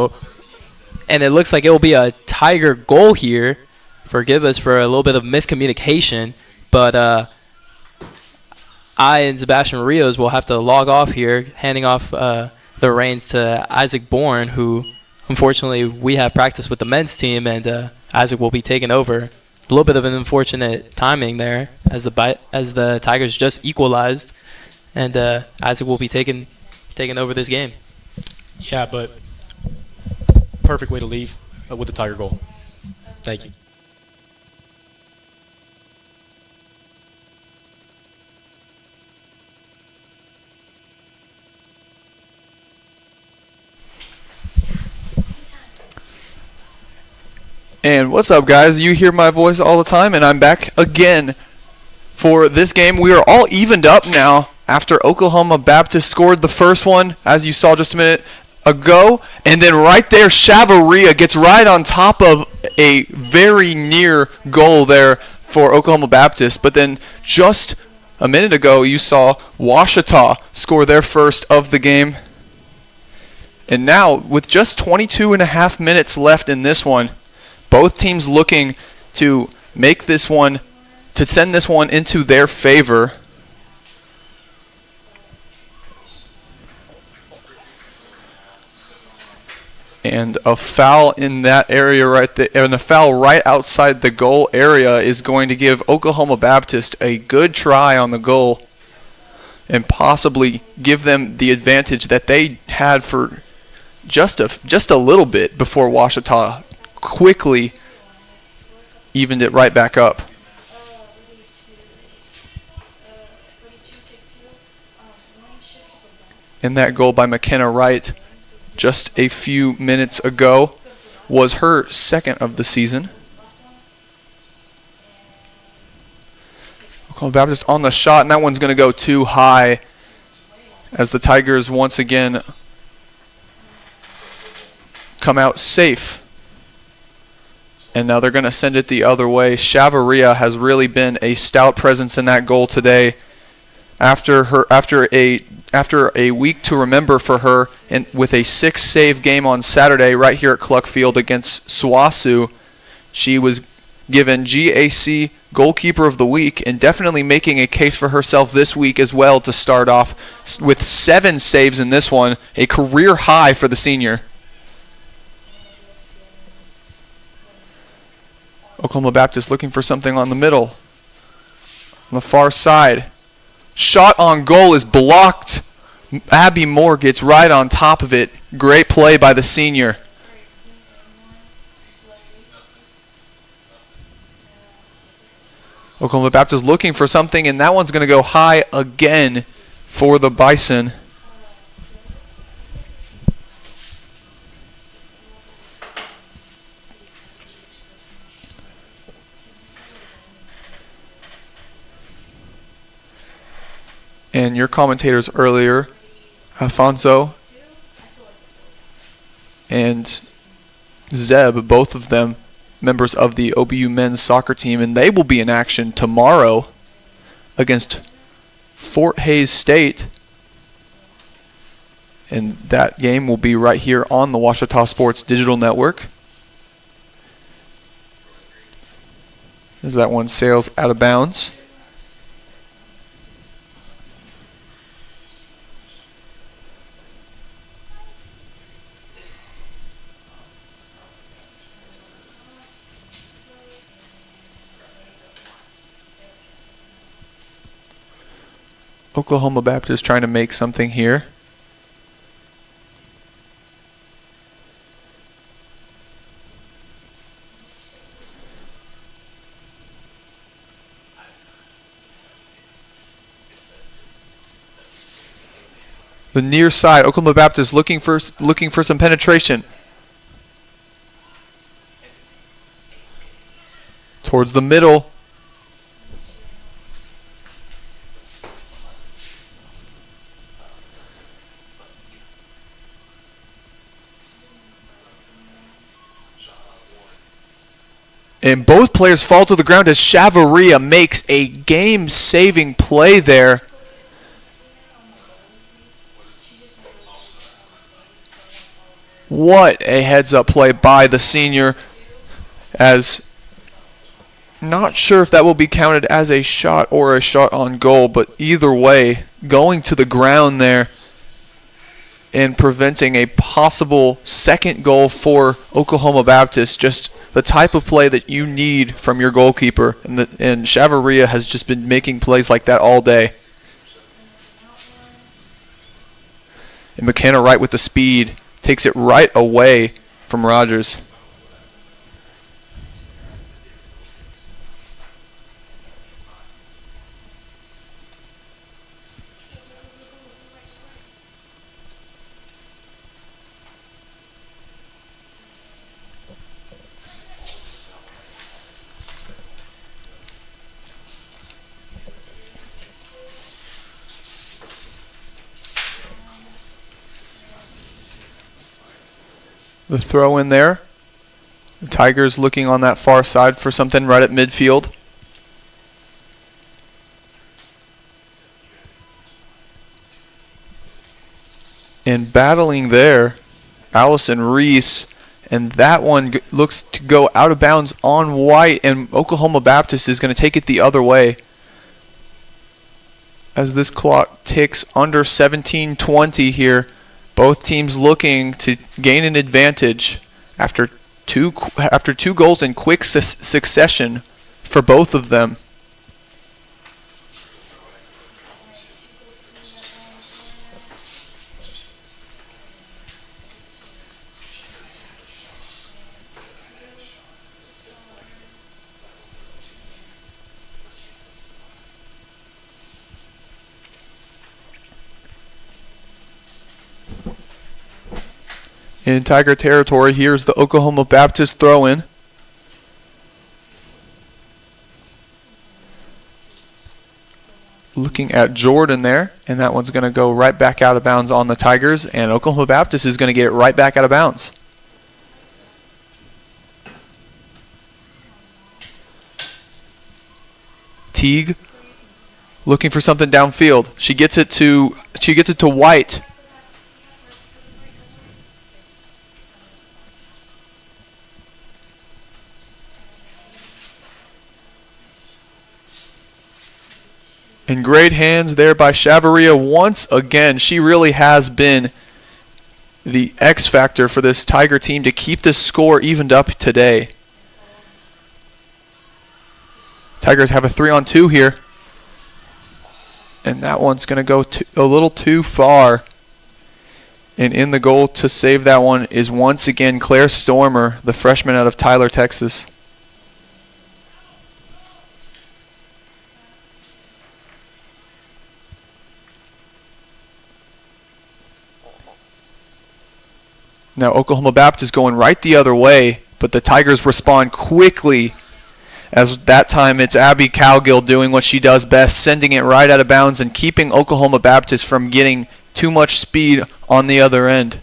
and it looks like it will be a Tiger goal here. Forgive us for a little bit of miscommunication, but I and Sebastian Rios will have to log off here, handing off the reins to Isaac Bourne, who unfortunately we have practice with the men's team, and Isaac will be taking over. A little bit of an unfortunate timing there as the Tigers just equalized, and Isaac will be taking over this game. Yeah, but perfect way to leave with the Tiger goal. Thank you. And what's up, guys? You hear my voice all the time, and I'm back again for this game. We are all evened up now after Oklahoma Baptist scored the first one, as you saw just a minute ago, and then right there Chavarria gets right on top of a very near goal there for Oklahoma Baptist. But then just a minute ago you saw Ouachita score their first of the game, and now with just 22.5 minutes left in this one, both teams looking to make this one, to send this one into their favor. And a foul in that area right there, and a foul right outside the goal area is going to give Oklahoma Baptist a good try on the goal and possibly give them the advantage that they had for just a little bit before Ouachita quickly evened it right back up. And that goal by McKenna Wright just a few minutes ago was her second of the season. Oklahoma Baptist on the shot, and that one's going to go too high as the Tigers once again come out safe. And now they're going to send it the other way. Chavarria has really been a stout presence in that goal today. After a week to remember for her, and with a 6-save game on Saturday right here at Cluck Field against SWOSU, she was given GAC Goalkeeper of the Week and definitely making a case for herself this week as well to start off with 7 saves in this one, a career high for the senior. Oklahoma Baptist looking for something on the middle. On the far side. Shot on goal is blocked. Abby Moore gets right on top of it. Great play by the senior. Oklahoma Baptist looking for something, and that one's going to go high again for the Bison. And your commentators earlier, Alfonso and Zeb, both of them members of the OBU men's soccer team, and they will be in action tomorrow against Fort Hays State. And that game will be right here on the Ouachita Sports Digital Network. As that one sails out of bounds. Oklahoma Baptist trying to make something here. The near side, Oklahoma Baptist looking for some penetration. Towards the middle. And both players fall to the ground as Chavarria makes a game-saving play there. What a heads-up play by the senior, as not sure if that will be counted as a shot or a shot on goal, but either way, going to the ground there and preventing a possible second goal for Oklahoma Baptist. Just the type of play that you need from your goalkeeper, and Chavarria has just been making plays like that all day. And McKenna right with the speed. Takes it right away from Rogers. The throw in there. The Tigers looking on that far side for something right at midfield. And battling there, Allison Reese. And that one looks to go out of bounds on White. And Oklahoma Baptist is going to take it the other way. As this clock ticks under 17:20 here. Both teams looking to gain an advantage after two goals in quick succession for both of them. In Tiger territory, here's the Oklahoma Baptist throw-in. Looking at Jordan there, and that one's going to go right back out of bounds on the Tigers, and Oklahoma Baptist is going to get it right back out of bounds. Teague looking for something downfield. She gets it to White. And great hands there by Chavarria once again. She really has been the X factor for this Tiger team to keep this score evened up today. Tigers have a 3-on-2 here. And that one's going to go a little too far. And in the goal to save that one is once again Claire Stormer, the freshman out of Tyler, Texas. Now Oklahoma Baptist going right the other way, but the Tigers respond quickly, as that time it's Abby Cowgill doing what she does best, sending it right out of bounds and keeping Oklahoma Baptist from getting too much speed on the other end.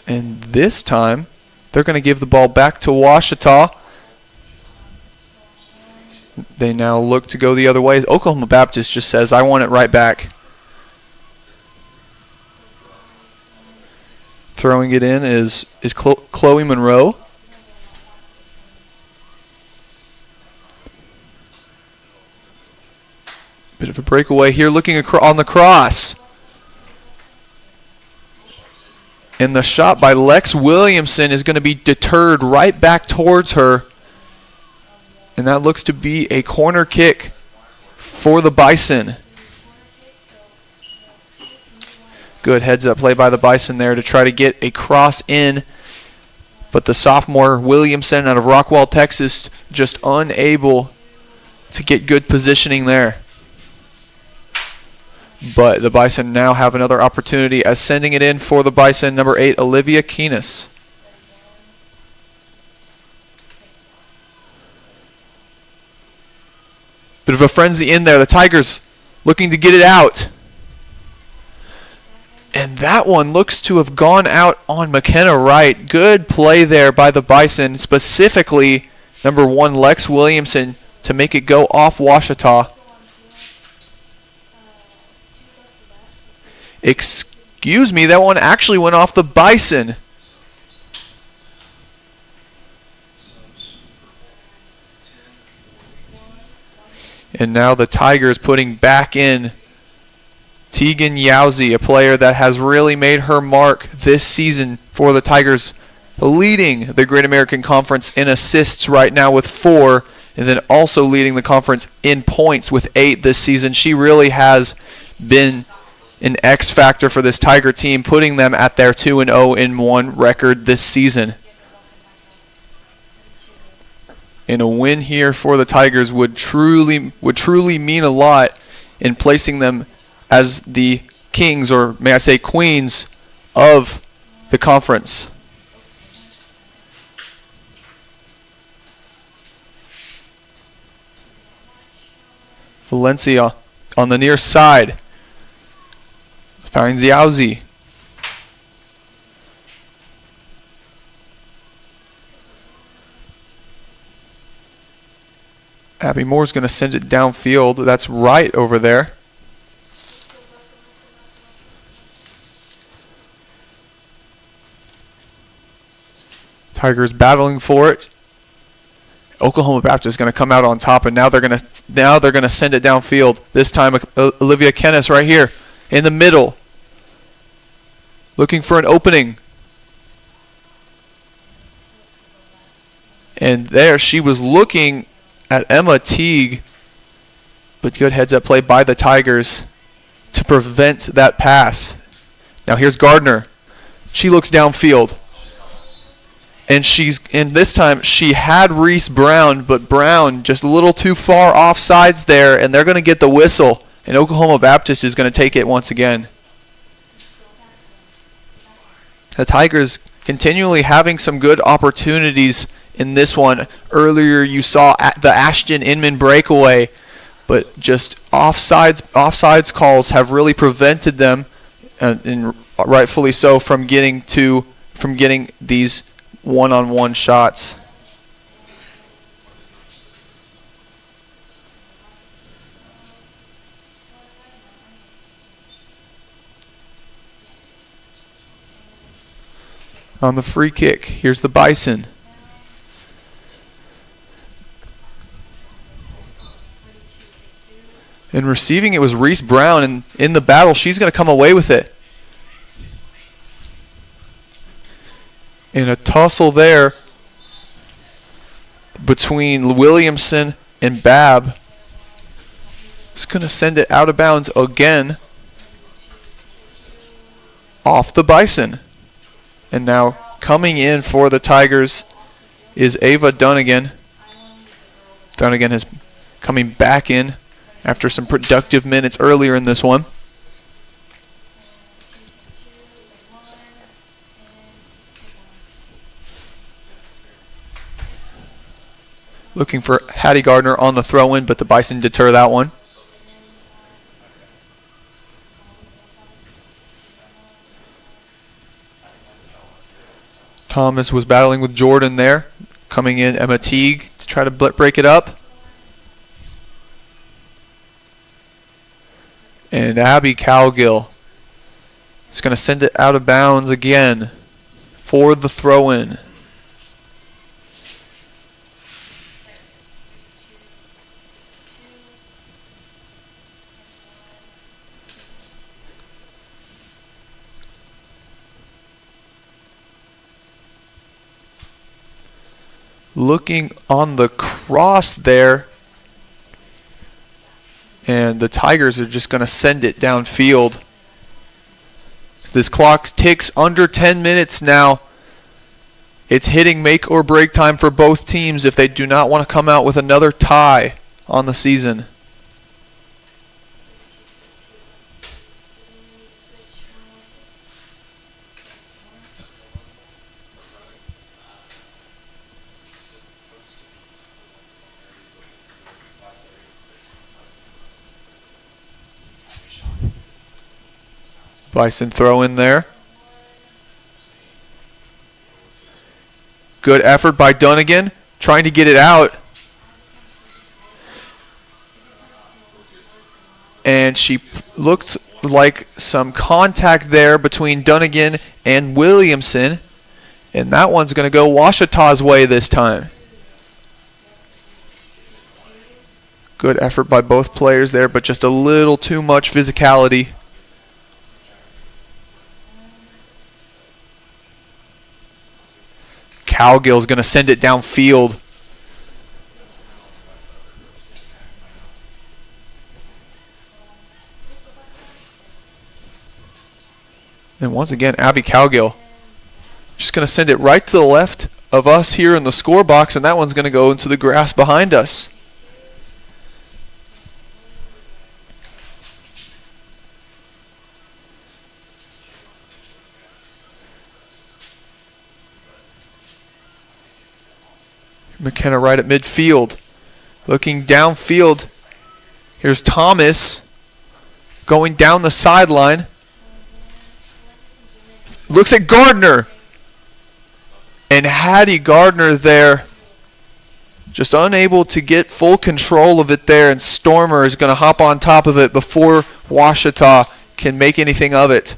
And this time, they're going to give the ball back to Ouachita. They now look to go the other way. Oklahoma Baptist just says, I want it right back. Throwing it in is Chloe Monroe. Bit of a breakaway here, looking on the cross. And the shot by Lex Williamson is going to be deterred right back towards her. And that looks to be a corner kick for the Bison. Good heads-up play by the Bison there to try to get a cross in. But the sophomore Williamson out of Rockwall, Texas, just unable to get good positioning there. But the Bison now have another opportunity as sending it in for the Bison, number 8, Olivia Keenis. Bit of a frenzy in there. The Tigers looking to get it out. And that one looks to have gone out on McKenna Wright. Good play there by the Bison, specifically number 1, Lex Williamson, to make it go off Ouachita. Excuse me, that one actually went off the Bison. And now the Tigers putting back in Tegan Yowzy, a player that has really made her mark this season for the Tigers, leading the Great American Conference in assists right now with 4, and then also leading the conference in points with 8 this season. She really has been an X factor for this Tiger team, putting them at their 2-0-1 record this season. And a win here for the Tigers would truly mean a lot in placing them as the kings, or may I say queens, of the conference. Valencia on the near side finds Yowzy. Abby Moore's going to send it downfield. That's right over there. Tigers battling for it. Oklahoma Baptist is going to come out on top, and now they're going to send it downfield. This time Olivia Kennis right here in the middle, looking for an opening. And there she was looking at Emma Teague, but good heads-up play by the Tigers to prevent that pass. Now here's Gardner. She looks downfield. And this time she had Reese Brown, but Brown just a little too far off sides there, and they're going to get the whistle. And Oklahoma Baptist is going to take it once again. The Tigers continually having some good opportunities in this one. Earlier you saw the Ashton Inman breakaway, but just offsides calls have really prevented them, and rightfully so, from getting these one-on-one shots. On the free kick, here's the Bison. And receiving it was Reese Brown, and in the battle, she's going to come away with it. In a tussle there between Williamson and Babb. It's going to send it out of bounds again off the Bison. And now coming in for the Tigers is Ava Dunnigan. Dunnigan is coming back in after some productive minutes earlier in this one. Looking for Hattie Gardner on the throw-in, but the Bison deter that one. Thomas was battling with Jordan there. Coming in, Emma Teague to try to break it up. And Abby Cowgill is going to send it out of bounds again for the throw-in. Looking on the cross there. And the Tigers are just going to send it downfield. So this clock ticks under 10 minutes now. It's hitting make or break time for both teams if they do not want to come out with another tie on the season. Bison throw in there. Good effort by Dunnigan, trying to get it out. And she looked like some contact there between Dunnigan and Williamson. And that one's going to go Washita's way this time. Good effort by both players there, but just a little too much physicality. Cowgill's going to send it downfield. And once again, Abby Cowgill just going to send it right to the left of us here in the score box, and that one's going to go into the grass behind us. McKenna right at midfield. Looking downfield. Here's Thomas going down the sideline. Looks at Gardner. And Hattie Gardner there. Just unable to get full control of it there. And Stormer is going to hop on top of it before Washita can make anything of it.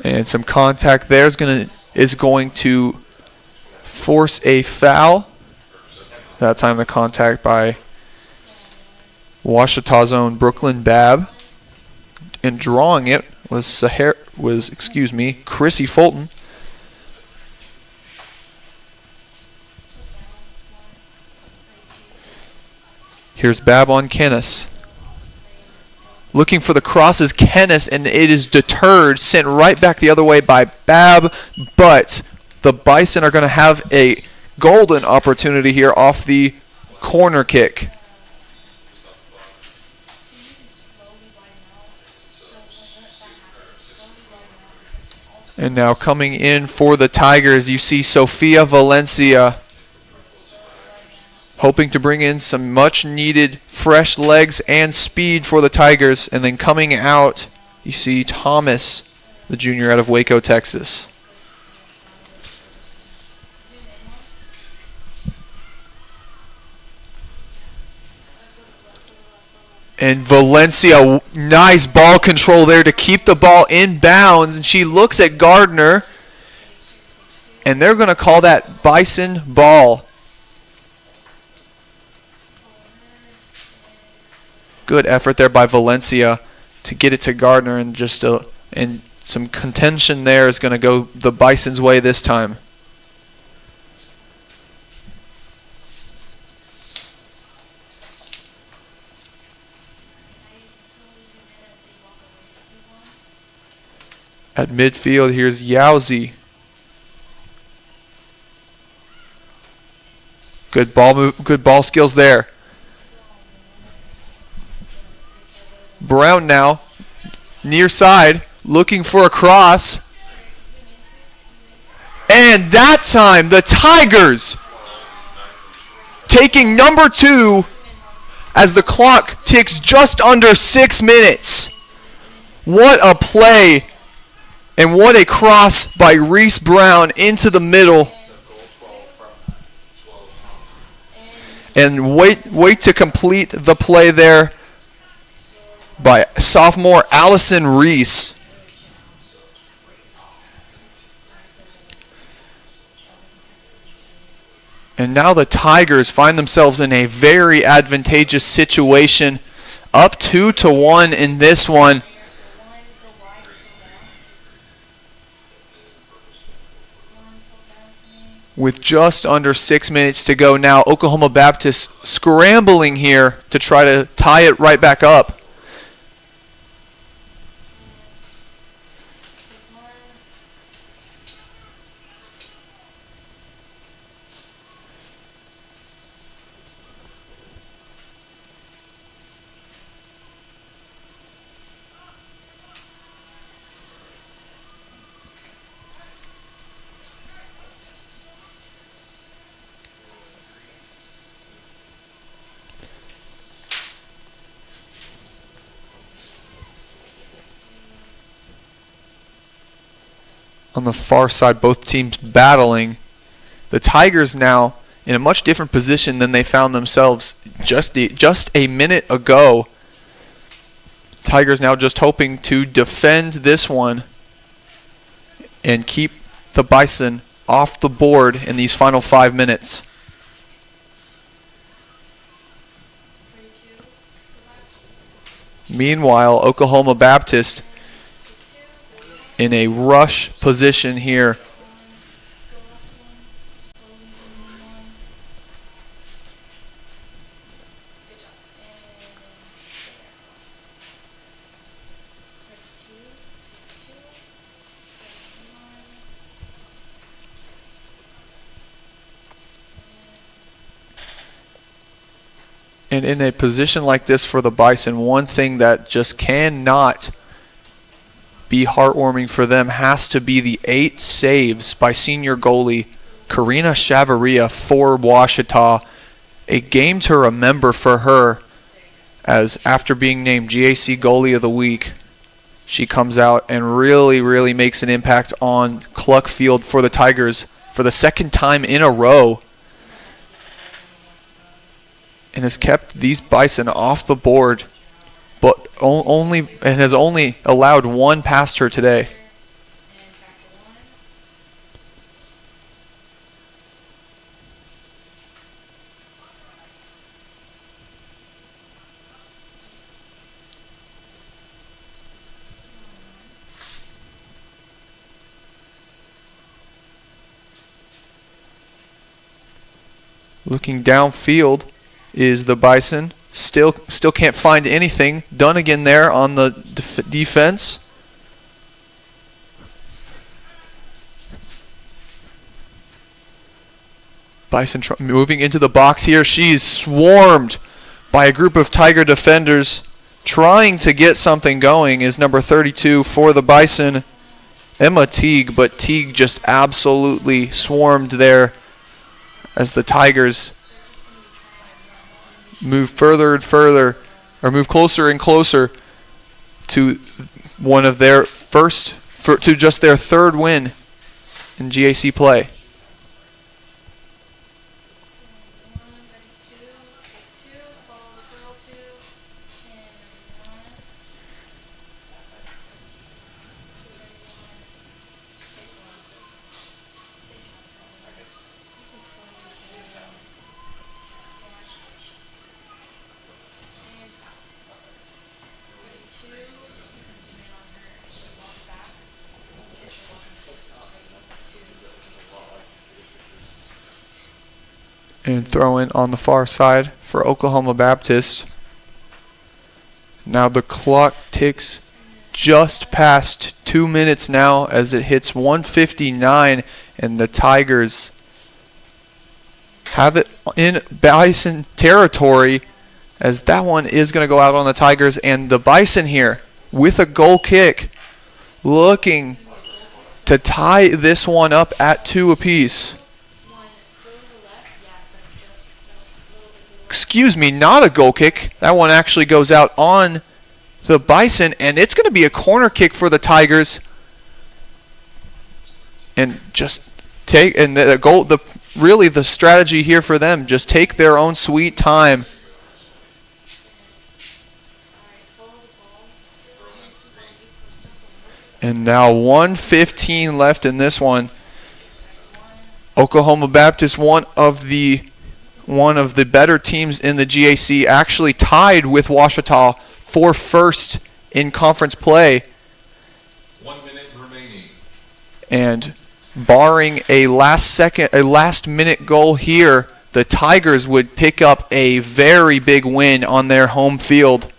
And some contact there is going to force a foul. That time the contact by Washita's own Brooklyn Babb. And drawing it was Chrissy Fulton. Here's Babb on Kennis. Looking for the cross is Kennis, and it is deterred, sent right back the other way by Babb, but the Bison are going to have a golden opportunity here off the corner kick. And now coming in for the Tigers, you see Sofia Valencia hoping to bring in some much-needed fresh legs and speed for the Tigers. And then coming out, you see Thomas, the junior out of Waco, Texas. And Valencia, nice ball control there to keep the ball in bounds. And she looks at Gardner, and they're going to call that Bison ball. Good effort there by Valencia to get it to Gardner, and just a And some contention there is going to go the Bison's way this time. At midfield, here's Yowzy. Good ball skills there. Brown now, near side, looking for a cross. And that time, the Tigers taking number 2 as the clock ticks just under 6 minutes. What a play. And what a cross by Reese Brown into the middle. And wait to complete the play there by sophomore Allison Reese. And now the Tigers find themselves in a very advantageous situation. Up 2-1 in this one. With just under 6 minutes to go now, Oklahoma Baptist scrambling here to try to tie it right back up. On the far side, both teams battling. The Tigers now in a much different position than they found themselves just a minute ago. Tigers now just hoping to defend this one and keep the Bison off the board in these final 5 minutes. Meanwhile, Oklahoma Baptist in a rush position here. And in a position like this for the Bison, one thing that just cannot be heartwarming for them has to be the 8 saves by senior goalie Karina Chavarria for Ouachita. A game to remember for her, as after being named GAC Goalie of the Week, she comes out and really makes an impact on Cluck Field for the Tigers for the second time in a row, and has kept these Bison off the board, but has only allowed one past her today. Looking downfield is the Bison. Still can't find anything. Dunnigan there on the defense. Bison moving into the box here. She's swarmed by a group of Tiger defenders. Trying to get something going is number 32 for the Bison, Emma Teague, but Teague just absolutely swarmed there as the Tigers move further and further, or move closer and closer to one of their to just their third win in GAC play. And throw in on the far side for Oklahoma Baptist. Now the clock ticks just past 2 minutes now as it hits 1:59, and the Tigers have it in Bison territory, as that one is going to go out on the Tigers. And the Bison here with a goal kick, looking to tie this one up at 2 apiece. Excuse me, not a goal kick. That one actually goes out on the Bison, and it's going to be a corner kick for the Tigers. And just take, and the goal, really the strategy here for them, just take their own sweet time. And now 1:15 left in this one. Oklahoma Baptist, one of the better teams in the GAC, actually tied with Ouachita for first in conference play. 1 minute remaining. And barring a last minute goal here, the Tigers would pick up a very big win on their home field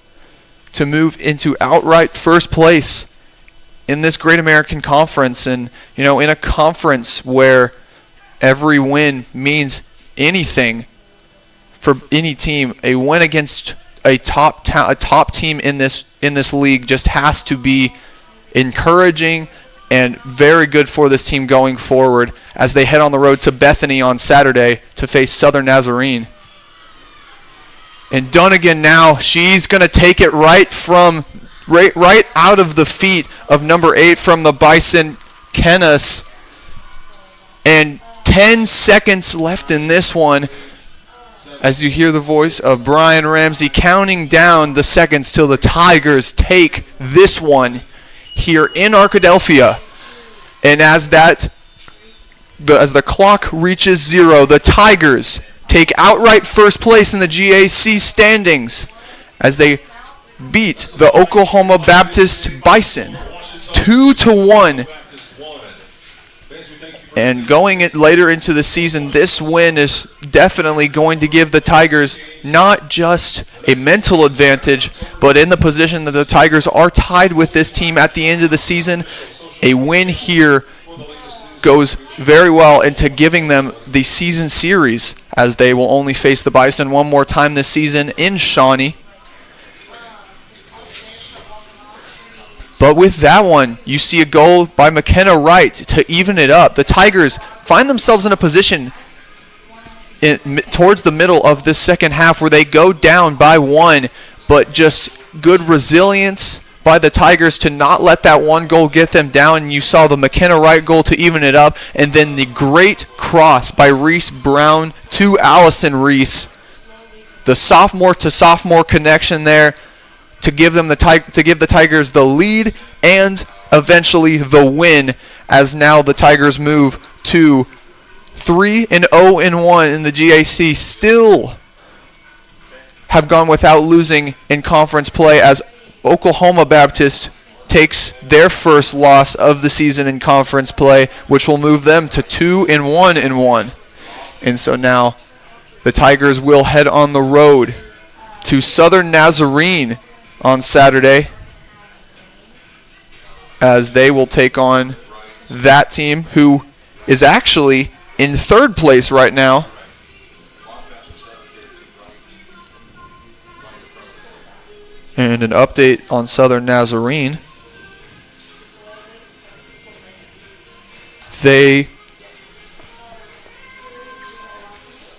to move into outright first place in this Great American Conference. And, you know, in a conference where every win means anything for any team, a win against a top team in this league just has to be encouraging and very good for this team going forward as they head on the road to Bethany on Saturday to face Southern Nazarene. And Dunnigan now, she's going to take it right out of the feet of number 8 from the Bison, Kennis. And 10 seconds left in this one, as you hear the voice of Brian Ramsey counting down the seconds till the Tigers take this one here in Arkadelphia. And as the clock reaches 0, the Tigers take outright first place in the GAC standings as they beat the Oklahoma Baptist Bison 2-1. And going later into the season, this win is definitely going to give the Tigers not just a mental advantage, but in the position that the Tigers are tied with this team at the end of the season, a win here goes very well into giving them the season series, as they will only face the Bison one more time this season in Shawnee. But with that one, you see a goal by McKenna Wright to even it up. The Tigers find themselves in a position towards the middle of this second half where they go down by 1, but just good resilience by the Tigers to not let that one goal get them down. You saw the McKenna Wright goal to even it up, and then the great cross by Reese Brown to Allison Reese. The sophomore-to-sophomore connection there to give the Tigers the lead and eventually the win, as now the Tigers move to 3-0-1 in the GAC. Still have gone without losing in conference play, as Oklahoma Baptist takes their first loss of the season in conference play, which will move them to 2-1-1. And so now the Tigers will head on the road to Southern Nazarene on Saturday, as they will take on that team who is actually in third place right now. And an update on Southern Nazarene. They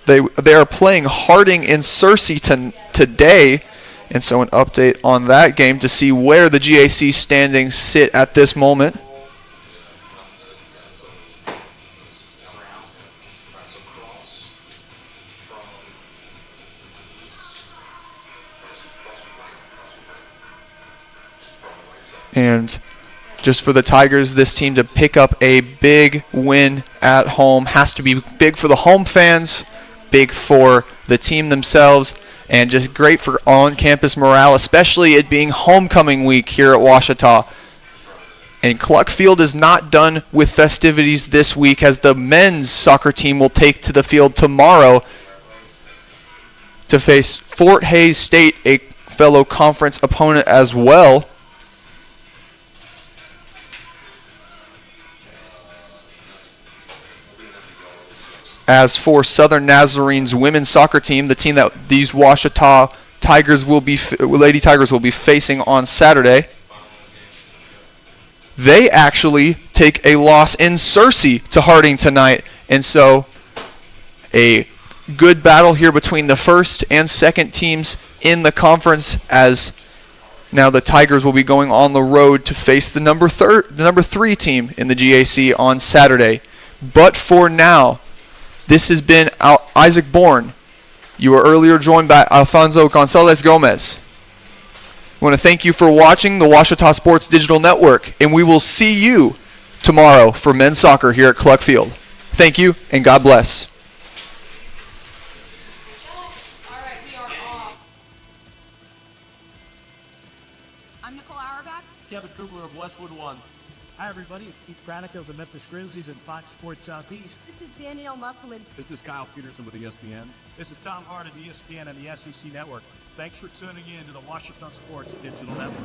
are playing Harding in Searcy today. And so an update on that game to see where the GAC standings sit at this moment. And just for the Tigers, this team to pick up a big win at home has to be big for the home fans, big for the team themselves, and just great for on-campus morale, especially it being homecoming week here at Ouachita. And Cluck Field is not done with festivities this week, as the men's soccer team will take to the field tomorrow to face Fort Hays State, a fellow conference opponent as well. As for Southern Nazarene's women's soccer team, the team that these Ouachita Tigers Lady Tigers will be facing on Saturday, they actually take a loss in Searcy to Harding tonight. And so a good battle here between the first and second teams in the conference, as now the Tigers will be going on the road to face the number 3 team in the GAC on Saturday. But for now, this has been Isaac Bourne. You were earlier joined by Alfonso Gonzalez Gomez. I want to thank you for watching the Ouachita Sports Digital Network, and we will see you tomorrow for men's soccer here at Cluck Field. Thank you, and God bless. I'm Nicole Auerbach. Kevin Kugler of Westwood One. Hi, everybody. It's Keith Pranica of the Memphis Grizzlies and Fox Sports Southeast. This is Danielle Musselman. This is Kyle Peterson with ESPN. This is Tom Hart of ESPN and the SEC Network. Thanks for tuning in to the Ouachita Sports Digital Network.